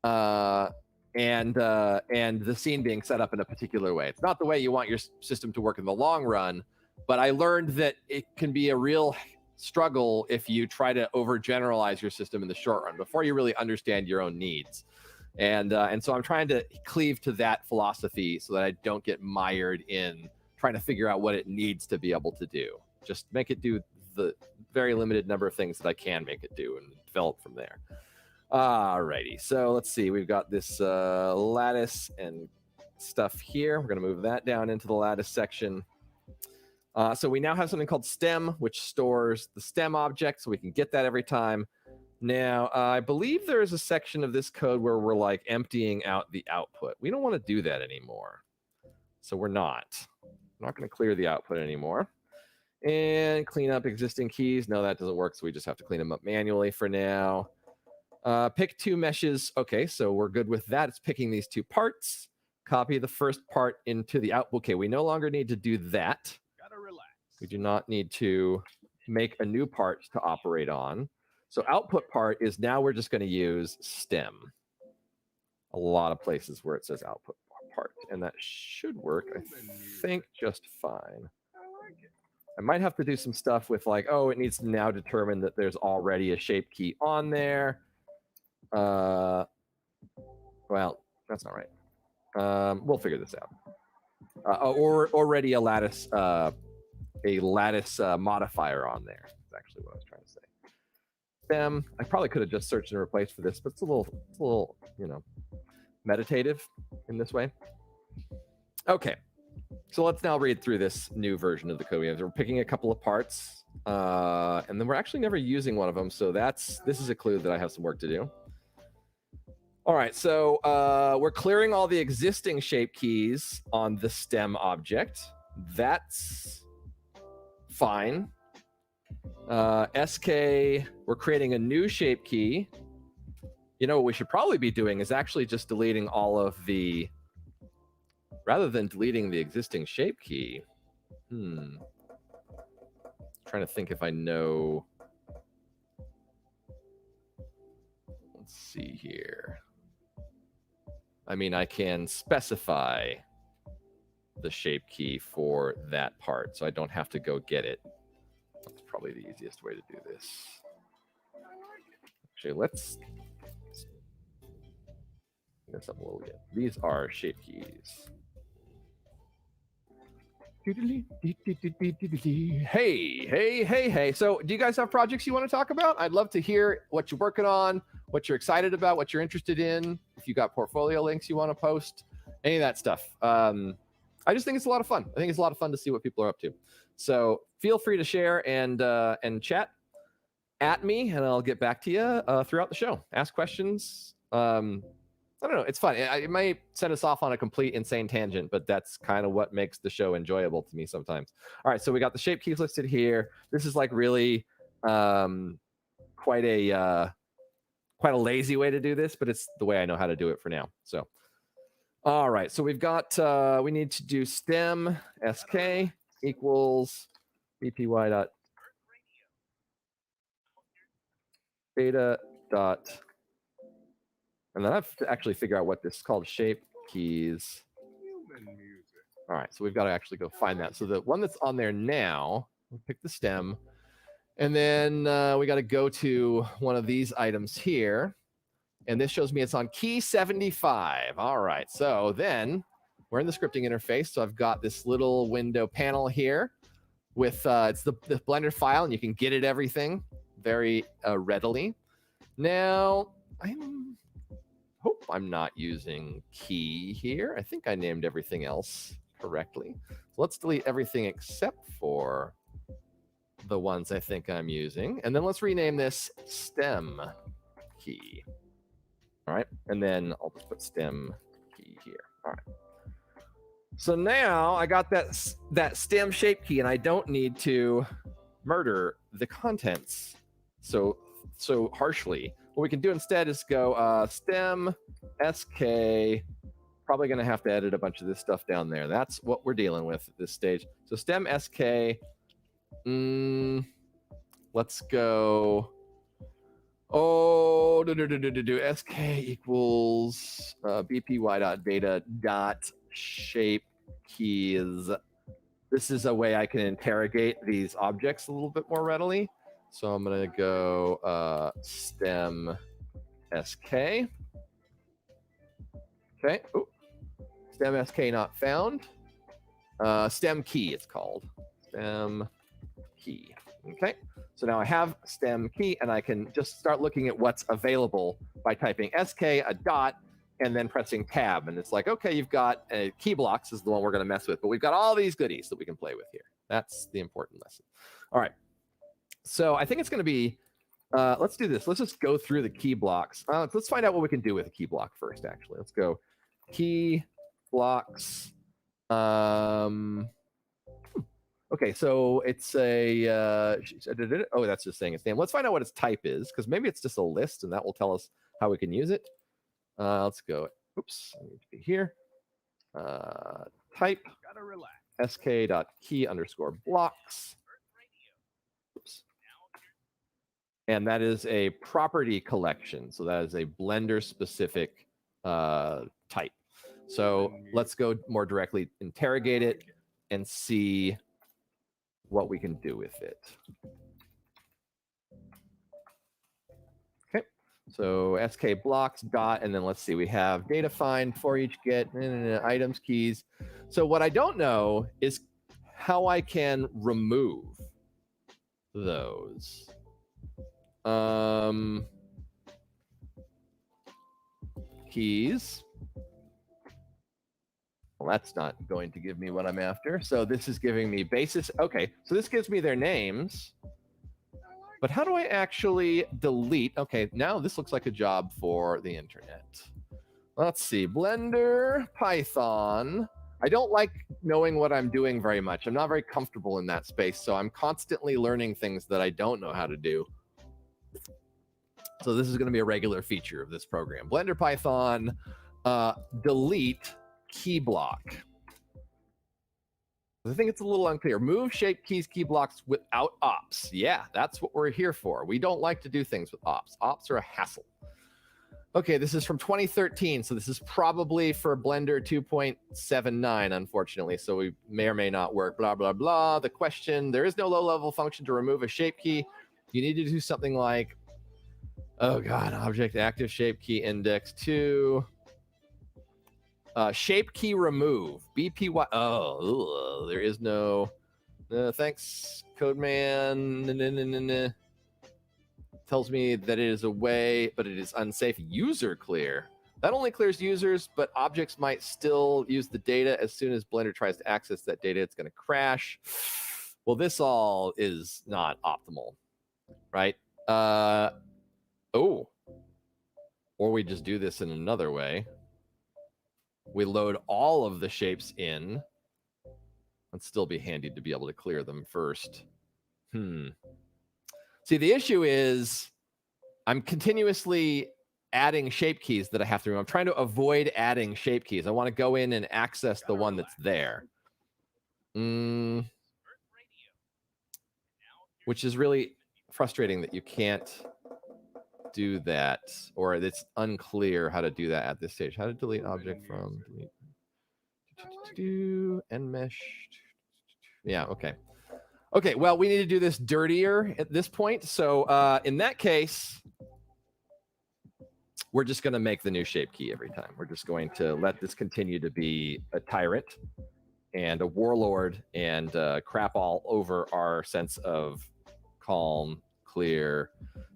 And the scene being set up in a particular way. It's not the way you want your system to work in the long run, but I learned that it can be a real struggle if you try to overgeneralize your system in the short run before you really understand your own needs. And so I'm trying to cleave to that philosophy so that I don't get mired in trying to figure out what it needs to be able to do. Just make it do the very limited number of things that I can make it do and develop from there. Alrighty, so let's see. We've got this lattice and stuff here. We're going to move that down into the lattice section. So we now have something called stem, which stores the stem object, so we can get that every time. Now, I believe there is a section of this code where we're like emptying out the output. We don't want to do that anymore. So we're not. We're not going to clear the output anymore. And clean up existing keys. No, that doesn't work, so we just have to clean them up manually for now. Pick two meshes. Okay, so we're good with that. It's picking these two parts. Copy the first part into the output. Okay, we no longer need to do that. Gotta relax. We do not need to make a new part to operate on. So output part is now we're just going to use stem. A lot of places where it says output part, and that should work, I think, just fine. I might have to do some stuff with like, oh, it needs to now determine that there's already a shape key on there. Well, that's not right. We'll figure this out. Or already a lattice modifier on there. That's actually what I was trying to say. Stem. I probably could have just searched and replaced for this, but it's a little, meditative in this way. Okay. So let's now read through this new version of the code. We're picking a couple of parts, and then we're actually never using one of them. So this is a clue that I have some work to do. All right, so we're clearing all the existing shape keys on the stem object. That's fine. SK, we're creating a new shape key. You know what we should probably be doing is actually just deleting all of the, rather than deleting the existing shape key. Trying to think if I know. Let's see here. I mean, I can specify the shape key for that part, so I don't have to go get it. That's probably the easiest way to do this. Actually, let's mess up a little bit. These are shape keys. Hey. So do you guys have projects you want to talk about? I'd love to hear what you're working on, what you're excited about, what you're interested in. If you got portfolio links you want to post, any of that stuff. I just think it's a lot of fun. I think it's a lot of fun to see what people are up to. So feel free to share and chat at me, and I'll get back to you throughout the show. Ask questions. I don't know. It's fun. It might set us off on a complete insane tangent, but that's kind of what makes the show enjoyable to me sometimes. All right, so we got the shape keys listed here. This is like really quite a lazy way to do this, but it's the way I know how to do it for now. So, all right. So we've got we need to do stem sk equals bpy dot beta dot. And then I have to actually figure out what this is called, shape keys. All right, so we've got to actually go find that. So the one that's on there now, we'll pick the stem, And then we got to go to one of these items here. And this shows me it's on key 75. All right. So then we're in the scripting interface. So I've got this little window panel here with it's the Blender file, and you can get it everything very readily. Now, I hope I'm not using key here. I think I named everything else correctly. So let's delete everything except for the ones I think I'm using. And then let's rename this stem key. All right. And then I'll just put stem key here. All right. So now I got that stem shape key, and I don't need to murder the contents so harshly. What we can do instead is go stem sk. Probably going to have to edit a bunch of this stuff down there. That's what we're dealing with at this stage. So stem sk. Let's go. Oh, sk equals bpy.data.shape keys. This is a way I can interrogate these objects a little bit more readily. So I'm going to go stem sk. Okay. Ooh. Stem sk not found. Stem key it's called. Stem key. Okay. So now I have stem key, and I can just start looking at what's available by typing sk, a dot, and then pressing tab. And it's like, okay, you've got key blocks is the one we're going to mess with, but we've got all these goodies that we can play with here. That's the important lesson. All right. So I think it's going to be, let's do this. Let's just go through the key blocks. Let's find out what we can do with a key block first, actually. Let's go key blocks. Okay, so it's a, oh, that's just saying its name. Let's find out what its type is, because maybe it's just a list, and that will tell us how we can use it. Let's go, oops, I need to be here. Type sk.key_blocks. Oops. And that is a property collection. So that is a Blender-specific type. So let's go more directly interrogate it and see what we can do with it. Okay, so sk blocks dot, and then let's see, we have data find, for each get, items, keys. So what I don't know is how I can remove those. Keys. Well, that's not going to give me what I'm after. So this is giving me basis. Okay, so this gives me their names. But how do I actually delete? Okay, now this looks like a job for the internet. Let's see, Blender, Python. I don't like knowing what I'm doing very much. I'm not very comfortable in that space, so I'm constantly learning things that I don't know how to do. So this is going to be a regular feature of this program. Blender, Python, delete key block. I think it's a little unclear. Move shape keys, key blocks without ops. Yeah, that's what we're here for. We don't like to do things with ops. Ops are a hassle. Okay, this is from 2013, so this is probably for Blender 2.79, unfortunately, so we may or may not work, blah, blah, blah. The question, there is no low-level function to remove a shape key. You need to do something like, oh God, object active shape key index 2. Shape key remove, BPY. Oh, there is no. Thanks, Codeman. Tells me that it is a way, but it is unsafe. User clear. That only clears users, but objects might still use the data. As soon as Blender tries to access that data, it's going to crash. Well, this all is not optimal, right? Oh. Or we just do this in another way. We load all of the shapes in. It'd still be handy to be able to clear them first. See, the issue is I'm continuously adding shape keys that I have to remove. I'm trying to avoid adding shape keys. I want to go in and access the one that's there. Which is really frustrating that you can't do that, or it's unclear how to do that at this stage. How to delete object from delete end mesh. Yeah, okay. Okay, well, we need to do this dirtier at this point. So in that case, we're just going to make the new shape key every time. We're just going to let this continue to be a tyrant and a warlord and crap all over our sense of calm, clear,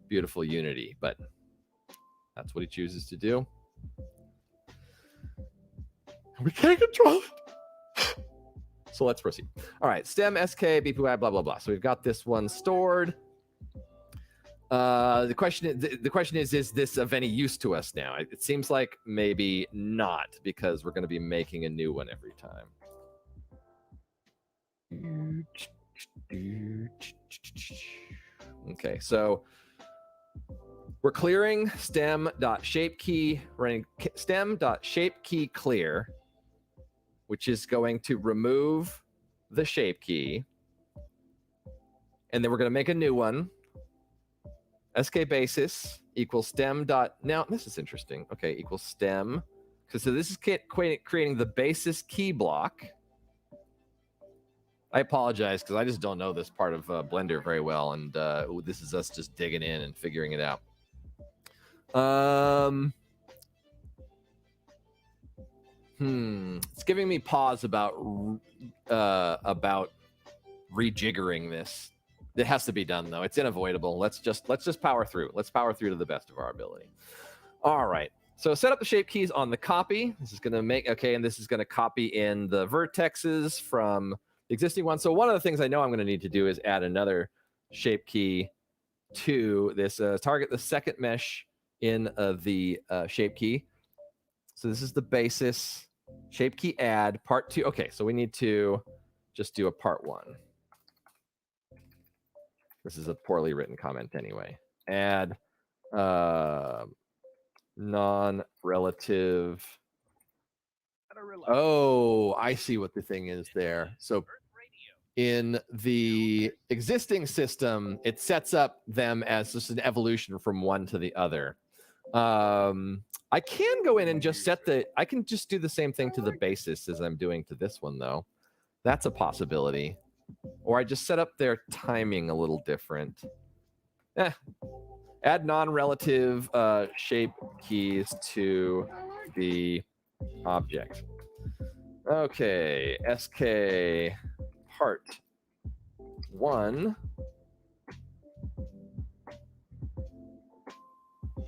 beautiful unity. But that's what he chooses to do. We can't control it. So let's proceed. All right, stem, SK, BPY, blah, blah, blah. So we've got this one stored. The question is this of any use to us now? It seems like maybe not, because we're going to be making a new one every time. Okay, so we're clearing stem.shapekey, running stem.shapekey clear, which is going to remove the shape key. And then we're going to make a new one. SK basis equals stem dot. Now, this is interesting. Okay, equals stem. So this is creating the basis key block. I apologize because I just don't know this part of Blender very well, and this is us just digging in and figuring it out. It's giving me pause about rejiggering this. It has to be done though. It's unavoidable. Let's just power through. Let's power through to the best of our ability. All right. So set up the shape keys on the copy. This is going to make and this is going to copy in the vertexes from the existing one. So one of the things I know I'm going to need to do is add another shape key to this. Target the second mesh in the shape key. So this is the basis. Shape key add part 2. Okay, so we need to just do a part 1. This is a poorly written comment anyway. Add non-relative. Oh, I see what the thing is there. So in the existing system, it sets up them as just an evolution from one to the other. I can go in and just set I can just do the same thing to the basis as I'm doing to this one, though. That's a possibility. Or I just set up their timing a little different. Add non-relative shape keys to the object. Okay, SK part 1.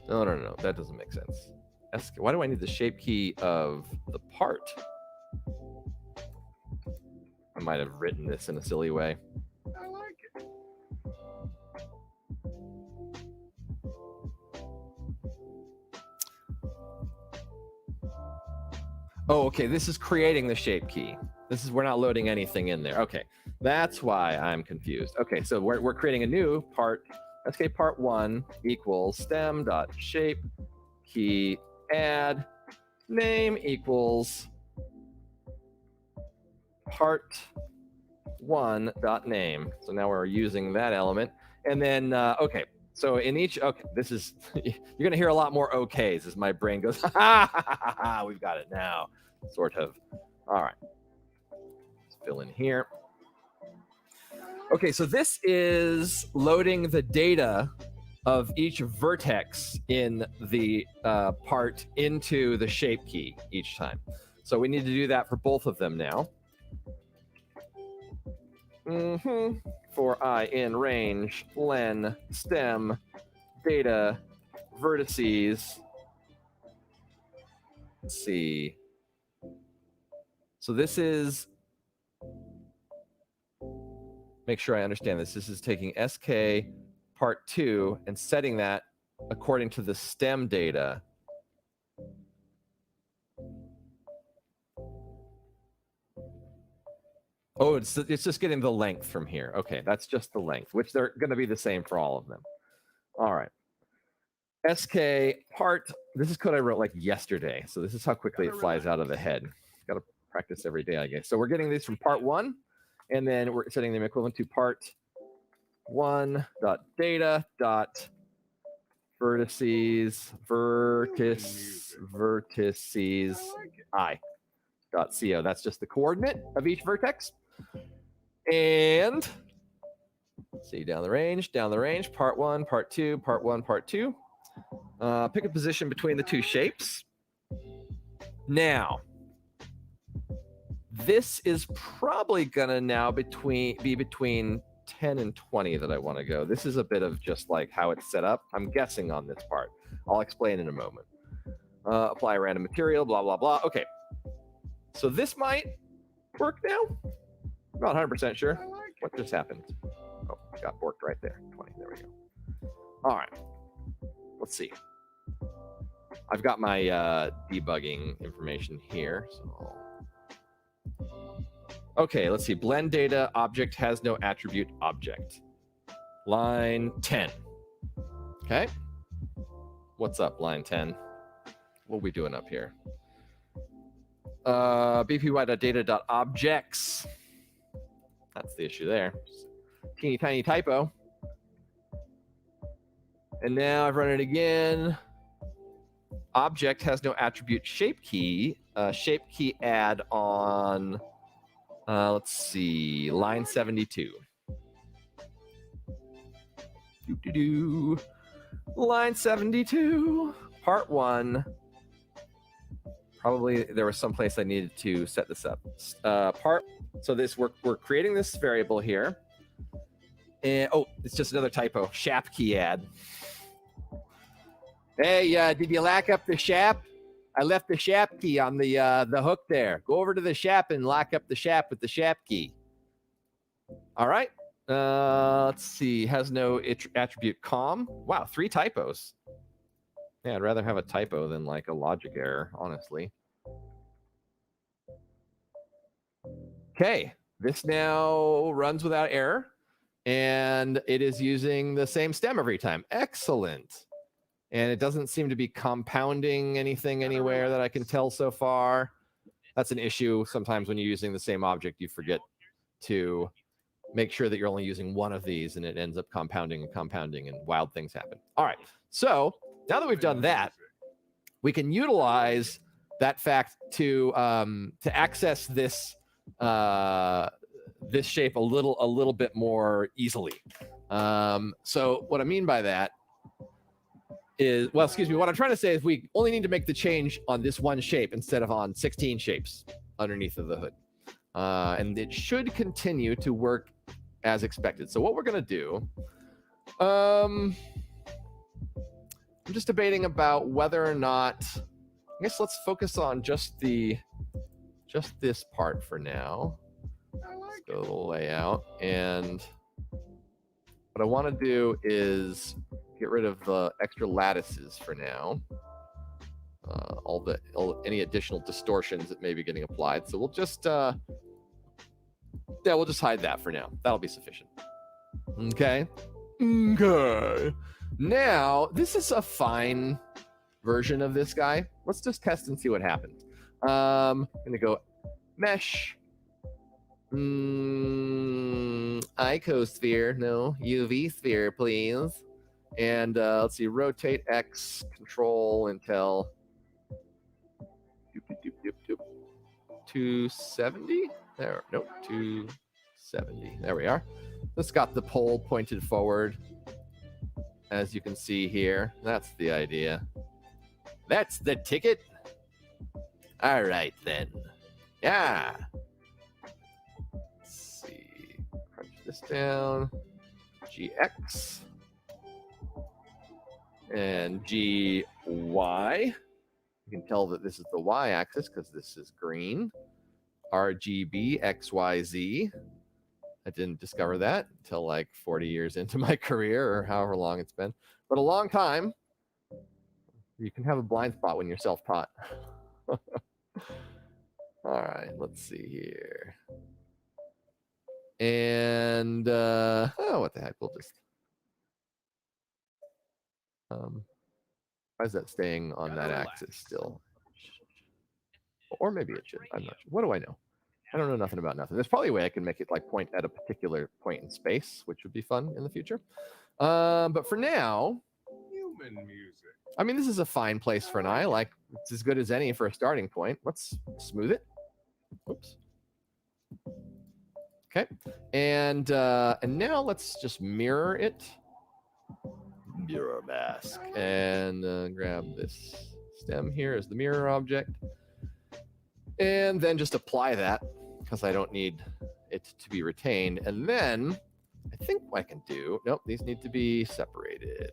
No, that doesn't make sense. Why do I need the shape key of the part? I might have written this in a silly way. I like it. Oh, okay, this is creating the shape key. We're not loading anything in there. Okay, that's why I'm confused. Okay, so we're creating a new part. SK part 1 equals stem.shape key add name equals part 1.name. So now we're using that element. And then, okay, so in each, okay, this is, you're going to hear a lot more okays as my brain goes, ha ha ha, we've got it now, sort of. All right, let's fill in here. Okay, so this is loading the data of each vertex in the part into the shape key each time. So we need to do that for both of them now. For I in range, len, stem, data, vertices. Let's see. So this is, make sure I understand this. This is taking SK part 2 and setting that according to the stem data. Oh, it's just getting the length from here. Okay, that's just the length, which they're going to be the same for all of them. All right. SK part, this is code I wrote like yesterday. So this is how quickly it flies out of the head. Got to practice every day, I guess. So we're getting these from part 1, and then we're setting them equivalent to part 1.data dot vertices I dot co. That's just the coordinate of each vertex. And Let's see, down the range, part 1, part 2, part 1, part 2. Pick a position between the two shapes. Now, this is probably gonna now be between 10 and 20 that I want to go. This is a bit of just like how it's set up. I'm guessing on this part. I'll explain in a moment. Apply random material, blah, blah, blah. Okay. So this might work now. I'm not 100% sure. What just happened? Oh, got borked right there. 20. There we go. All right. Let's see. I've got my debugging information here. So okay, let's see. Blend data object has no attribute object. Line 10. Okay. What's up, line 10? What are we doing up here? bpy.data.objects. That's the issue there. Teeny tiny typo. And now I've run it again. Object has no attribute shape key. Shape key add on, let's see, line 72. Line 72, part 1. Probably there was some place I needed to set this up. So this we're creating this variable here. And oh, it's just another typo. Shap key add. Hey, did you lock up the shap? I left the shap key on the hook there. Go over to the shap and lock up the shap with the shap key. All right. Let's see. Has no attribute com. Wow, 3 typos. Yeah, I'd rather have a typo than like a logic error, honestly. Okay, this now runs without error, and it is using the same stem every time. Excellent. And it doesn't seem to be compounding anything anywhere that I can tell so far. That's an issue. Sometimes when you're using the same object, you forget to make sure that you're only using one of these, and it ends up compounding and compounding, and wild things happen. All right, so now that we've done that, we can utilize that fact to access this this shape a little bit more easily. So what I mean by that is, well, excuse me, what I'm trying to say is we only need to make the change on this one shape instead of on 16 shapes underneath of the hood. And it should continue to work as expected. So what we're going to do, I'm just debating about whether or not, I guess let's focus on just this part for now. Let's go to the layout. And what I want to do is get rid of the extra lattices for now. Any additional distortions that may be getting applied. So we'll just we'll just hide that for now. That'll be sufficient. Okay. Now, this is a fine version of this guy. Let's just test and see what happens. I'm gonna go mesh. Icosphere, no, UV sphere, please. And let's see, rotate X, control until 270. There, nope, 270. There we are. This got the pole pointed forward, as you can see here. That's the idea. That's the ticket. All right then. Yeah. Let's see. Crunch this down. GX. And GY. You can tell that this is the Y-axis because this is green. RGB, XYZ. I didn't discover that until like 40 years into my career or however long it's been. But a long time. You can have a blind spot when you're self-taught. All right, let's see here. And, oh, what the heck, we'll just... why is that staying on that axis still? Or maybe it should. I'm not sure. What do I know? I don't know nothing about nothing. There's probably a way I can make it like point at a particular point in space, which would be fun in the future. But for now, Human music. I mean, this is a fine place for an eye. Like, it's as good as any for a starting point. Let's smooth it. Oops. Okay, and now let's just mirror it. Mirror mask, and grab this stem here as the mirror object, and then just apply that because I don't need it to be retained. And then I think what I can do, nope, these need to be separated.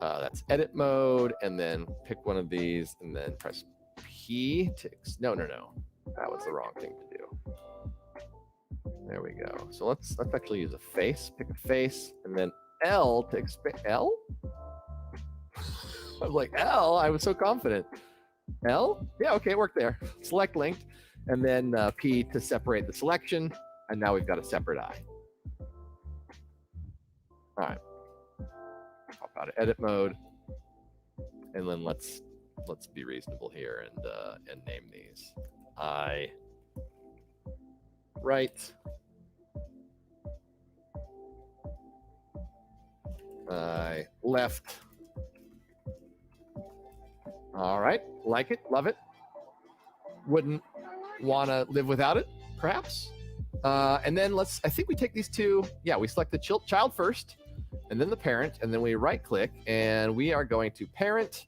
That's edit mode, and then pick one of these, and then press P to, no, that was the wrong thing to do. There we go. So let's actually use a face, pick a face, and then L to expand. L? I was like, L? I was so confident. L? Yeah, okay, it worked there. Select linked, and then P to separate the selection, and now we've got a separate eye. All right. Pop out of edit mode, and then let's be reasonable here and name these. Eye right. Eye left. All right, like it, love it. Wouldn't want to live without it, perhaps. And then I think we take these two. Yeah, we select the child first, and then the parent, and then we right click, and we are going to parent.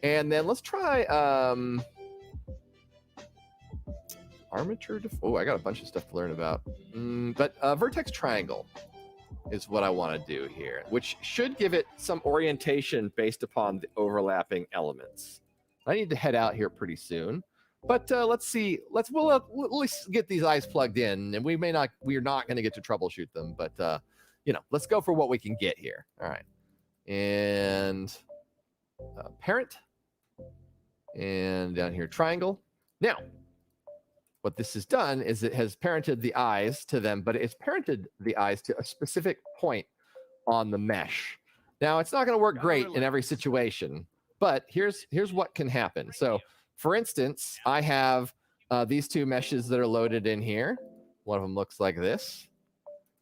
And then let's try armature. Oh, I got a bunch of stuff to learn about. But vertex triangle is what I want to do here, which should give it some orientation based upon the overlapping elements. I need to head out here pretty soon, but let's see. We'll at least get these eyes plugged in, and we're not going to get to troubleshoot them, but let's go for what we can get here. All right, and parent, and down here triangle. Now, what this has done is it has parented the eyes to them, but it's parented the eyes to a specific point on the mesh. Now, it's not going to work great in every situation, but here's what can happen. So, for instance, I have these two meshes that are loaded in here. One of them looks like this,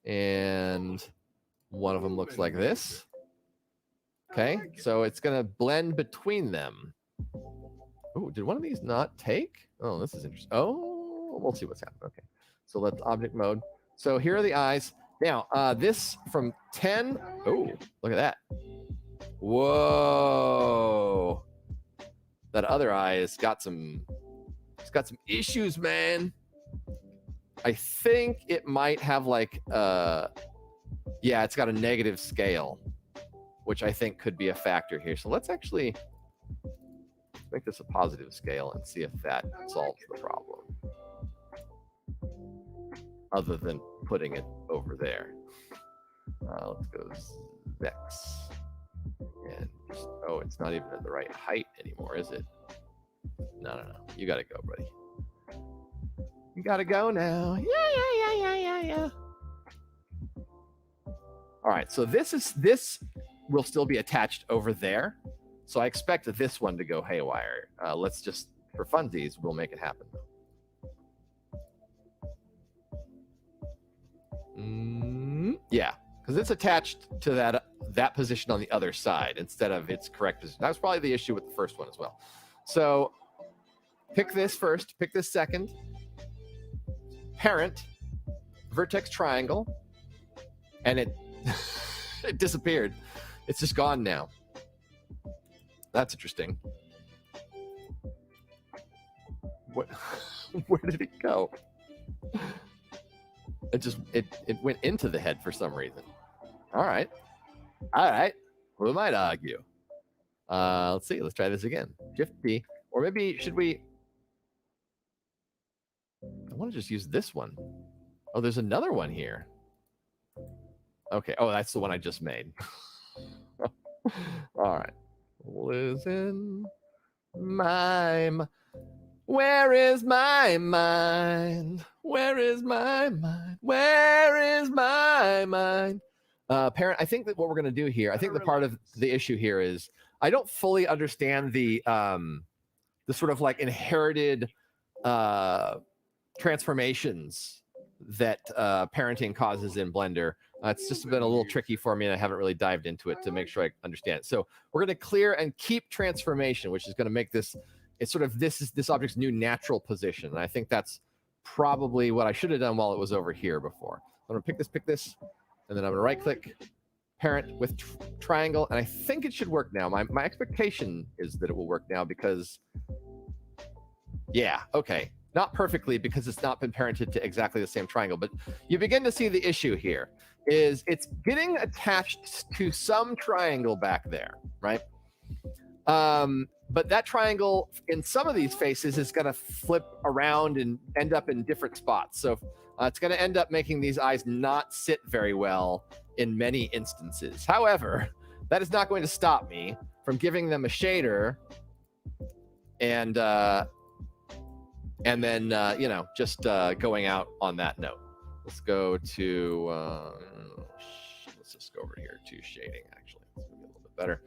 and one of them looks like this. Okay, so it's going to blend between them. Oh, did one of these not take? Oh, this is interesting. Oh, we'll see what's happening. Okay, so let's object mode. So here are the eyes. Now, this from 10. Oh, look at that. Whoa. That other eye has got some issues, man. I think it might have like, yeah, it's got a negative scale, which I think could be a factor here. So let's actually make this a positive scale and see if that solves the problem. Other than putting it over there. Let's go Vex. And just, oh, it's not even at the right height anymore, is it? No. You gotta go, buddy. You gotta go now. Yeah. All right, so this will still be attached over there. So I expect this one to go haywire. Let's just, for funsies, we'll make it happen. Yeah, because it's attached to that position on the other side instead of its correct position. That was probably the issue with the first one as well. So pick this first, pick this second. Parent, vertex triangle, and it it disappeared. It's just gone now. That's interesting. What? Where did it go? It went into the head for some reason. All right. Who might argue? Let's see. Let's try this again. Shift D, or maybe should we? I want to just use this one. Oh, there's another one here. Okay. Oh, that's the one I just made. All right. Listen, mime. Where is my mind? Where is my mind? Where is my mind? Parent, I think that what we're going to do here, I think the part of the issue here is I don't fully understand the sort of like inherited transformations that parenting causes in Blender. It's just been a little tricky for me, and I haven't really dived into it to make sure I understand it. So we're going to clear and keep transformation, which is going to make this, it's sort of this object's new natural position. And I think that's probably what I should have done while it was over here before. I'm going to pick this, and then I'm going to right-click, parent with triangle, and I think it should work now. My expectation is that it will work now because, yeah, okay. Not perfectly because it's not been parented to exactly the same triangle, but you begin to see the issue here is it's getting attached to some triangle back there, right? But that triangle in some of these faces is going to flip around and end up in different spots. So it's going to end up making these eyes not sit very well in many instances. However, that is not going to stop me from giving them a shader and then, just going out on that note. Let's go to, let's just go over here to shading, actually. It's going to be a little bit better.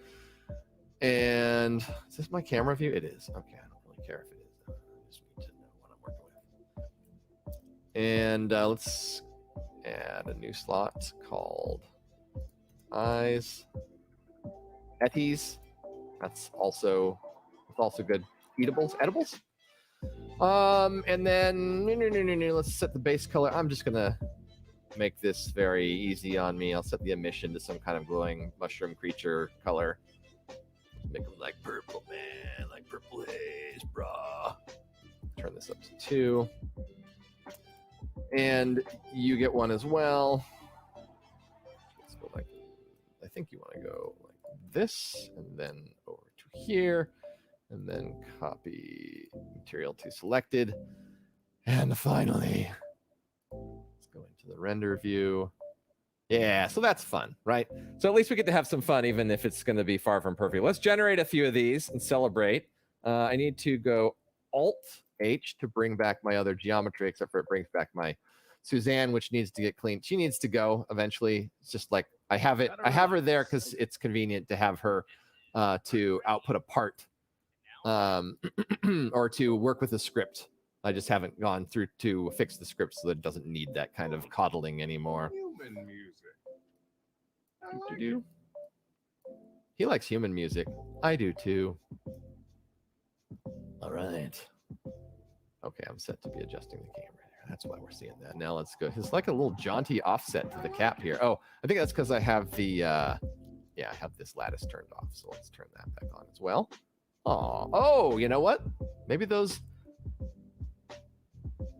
And is this my camera view? It is. Okay, I don't really care if it is. I just need to know what I'm working with. And let's add a new slot called eyes. Etties. That's also good. Edibles. And then let's set the base color. I'm just gonna make this very easy on me. I'll set the emission to some kind of glowing mushroom creature color. Make them like purple, man, like purple haze, brah. Turn this up to 2. And you get one as well. Let's go like, I think you want to go like this, and then over to here, and then copy material to selected. And finally, let's go into the render view. Yeah, so that's fun, right? So at least we get to have some fun, even if it's going to be far from perfect. Let's generate a few of these and celebrate. I need to go Alt-H to bring back my other geometry, except for it brings back my Suzanne, which needs to get cleaned. She needs to go eventually. It's just like I have her there because it's convenient to have her to output a part or to work with a script. I just haven't gone through to fix the script so that it doesn't need that kind of coddling anymore. Human music. I like Do-do-do. He likes human music. I do too. All right. Okay, I'm set to be adjusting the camera there. That's why we're seeing that. Now let's go. It's like a little jaunty offset to the cap here. Oh, I think that's because I have the, I have this lattice turned off. So let's turn that back on as well. Oh, you know what?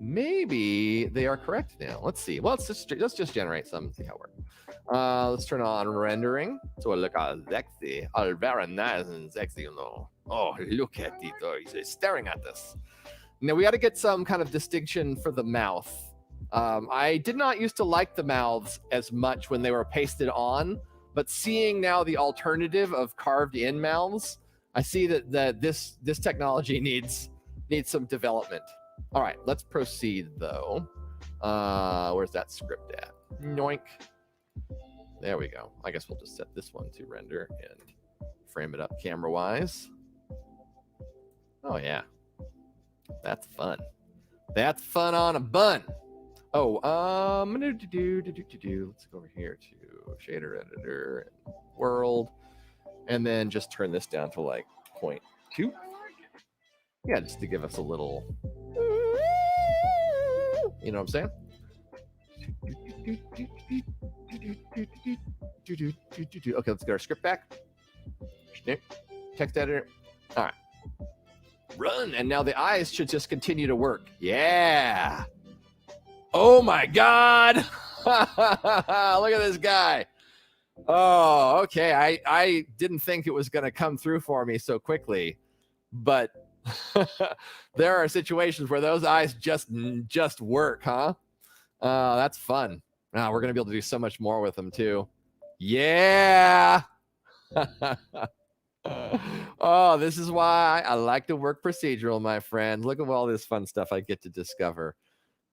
Maybe they are correct now. Let's see. Well, let's just generate some and see how it works. Let's turn on rendering. So look all sexy, all very nice and sexy, you know. Oh, look at it. Oh, he's staring at us. Now we got to get some kind of distinction for the mouth. I did not used to like the mouths as much when they were pasted on, but seeing now the alternative of carved in mouths, I see that this technology needs some development. All right, let's proceed though. Where's that script at? Noink. There we go. I guess we'll just set this one to render and frame it up camera-wise. Oh yeah, that's fun. That's fun on a bun. Oh, let's go over here to shader editor and world, and then just turn this down to like 0.2. Yeah, just to give us a little, you know what I'm saying? Okay, let's get our script back. Text editor. All right. Run. And now the eyes should just continue to work. Yeah. Oh my God. Look at this guy. Oh, okay. I didn't think it was going to come through for me so quickly, but there are situations where those eyes just work, huh? That's fun. We're going to be able to do so much more with them too. Yeah. Oh, this is why I like to work procedural, my friend. Look at all this fun stuff I get to discover.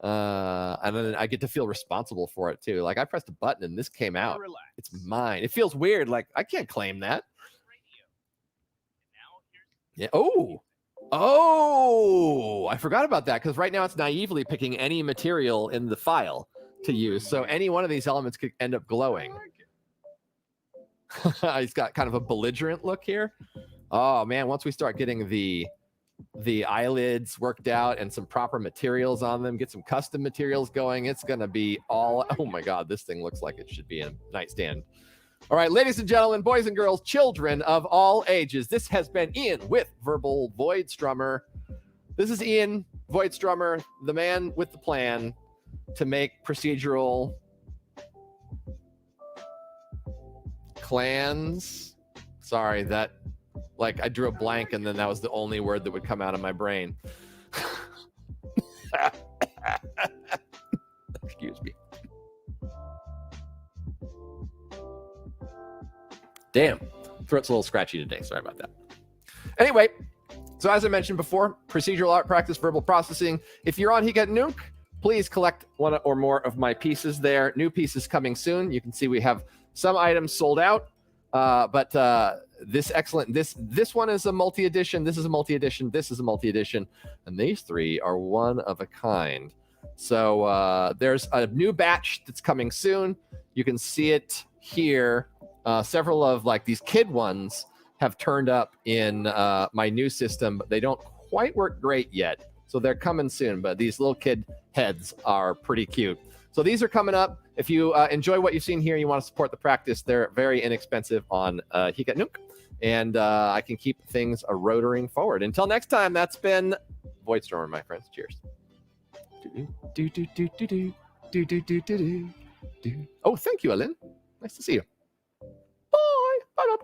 And then I get to feel responsible for it too. Like I pressed a button and this came out. It's mine. It feels weird. Like I can't claim that. Yeah. Oh, I forgot about that because right now it's naively picking any material in the file to use. So any one of these elements could end up glowing. He's got kind of a belligerent look here. Oh man, once we start getting the the eyelids worked out and some proper materials on them, get some custom materials going. It's going to be all, oh my God, this thing looks like it should be in a nightstand. All right, ladies and gentlemen, boys and girls, children of all ages, this has been Ian with Verbal Voidstrummer. This is Ian Voidstrummer, the man with the plan to make procedural clans. Sorry, that, like, I drew a blank and then that was the only word that would come out of my brain. Excuse me. Damn, throat's a little scratchy today. Sorry about that. Anyway, so as I mentioned before, procedural art practice, verbal processing. If you're on Hiket Nuke, please collect one or more of my pieces there. New pieces coming soon. You can see we have some items sold out, but this one is a multi-edition. This is a multi-edition. This is a multi-edition, and these three are one of a kind. So there's a new batch that's coming soon. You can see it here. Several of like these kid ones have turned up in my new system, but they don't quite work great yet. So they're coming soon, but these little kid heads are pretty cute. So these are coming up. If you enjoy what you've seen here, you want to support the practice, they're very inexpensive on Hiket Nuke. And I can keep things rotoring forward. Until next time, that's been Voidstormer, my friends. Cheers. Oh, thank you, Ellen. Nice to see you. Bye. Bye.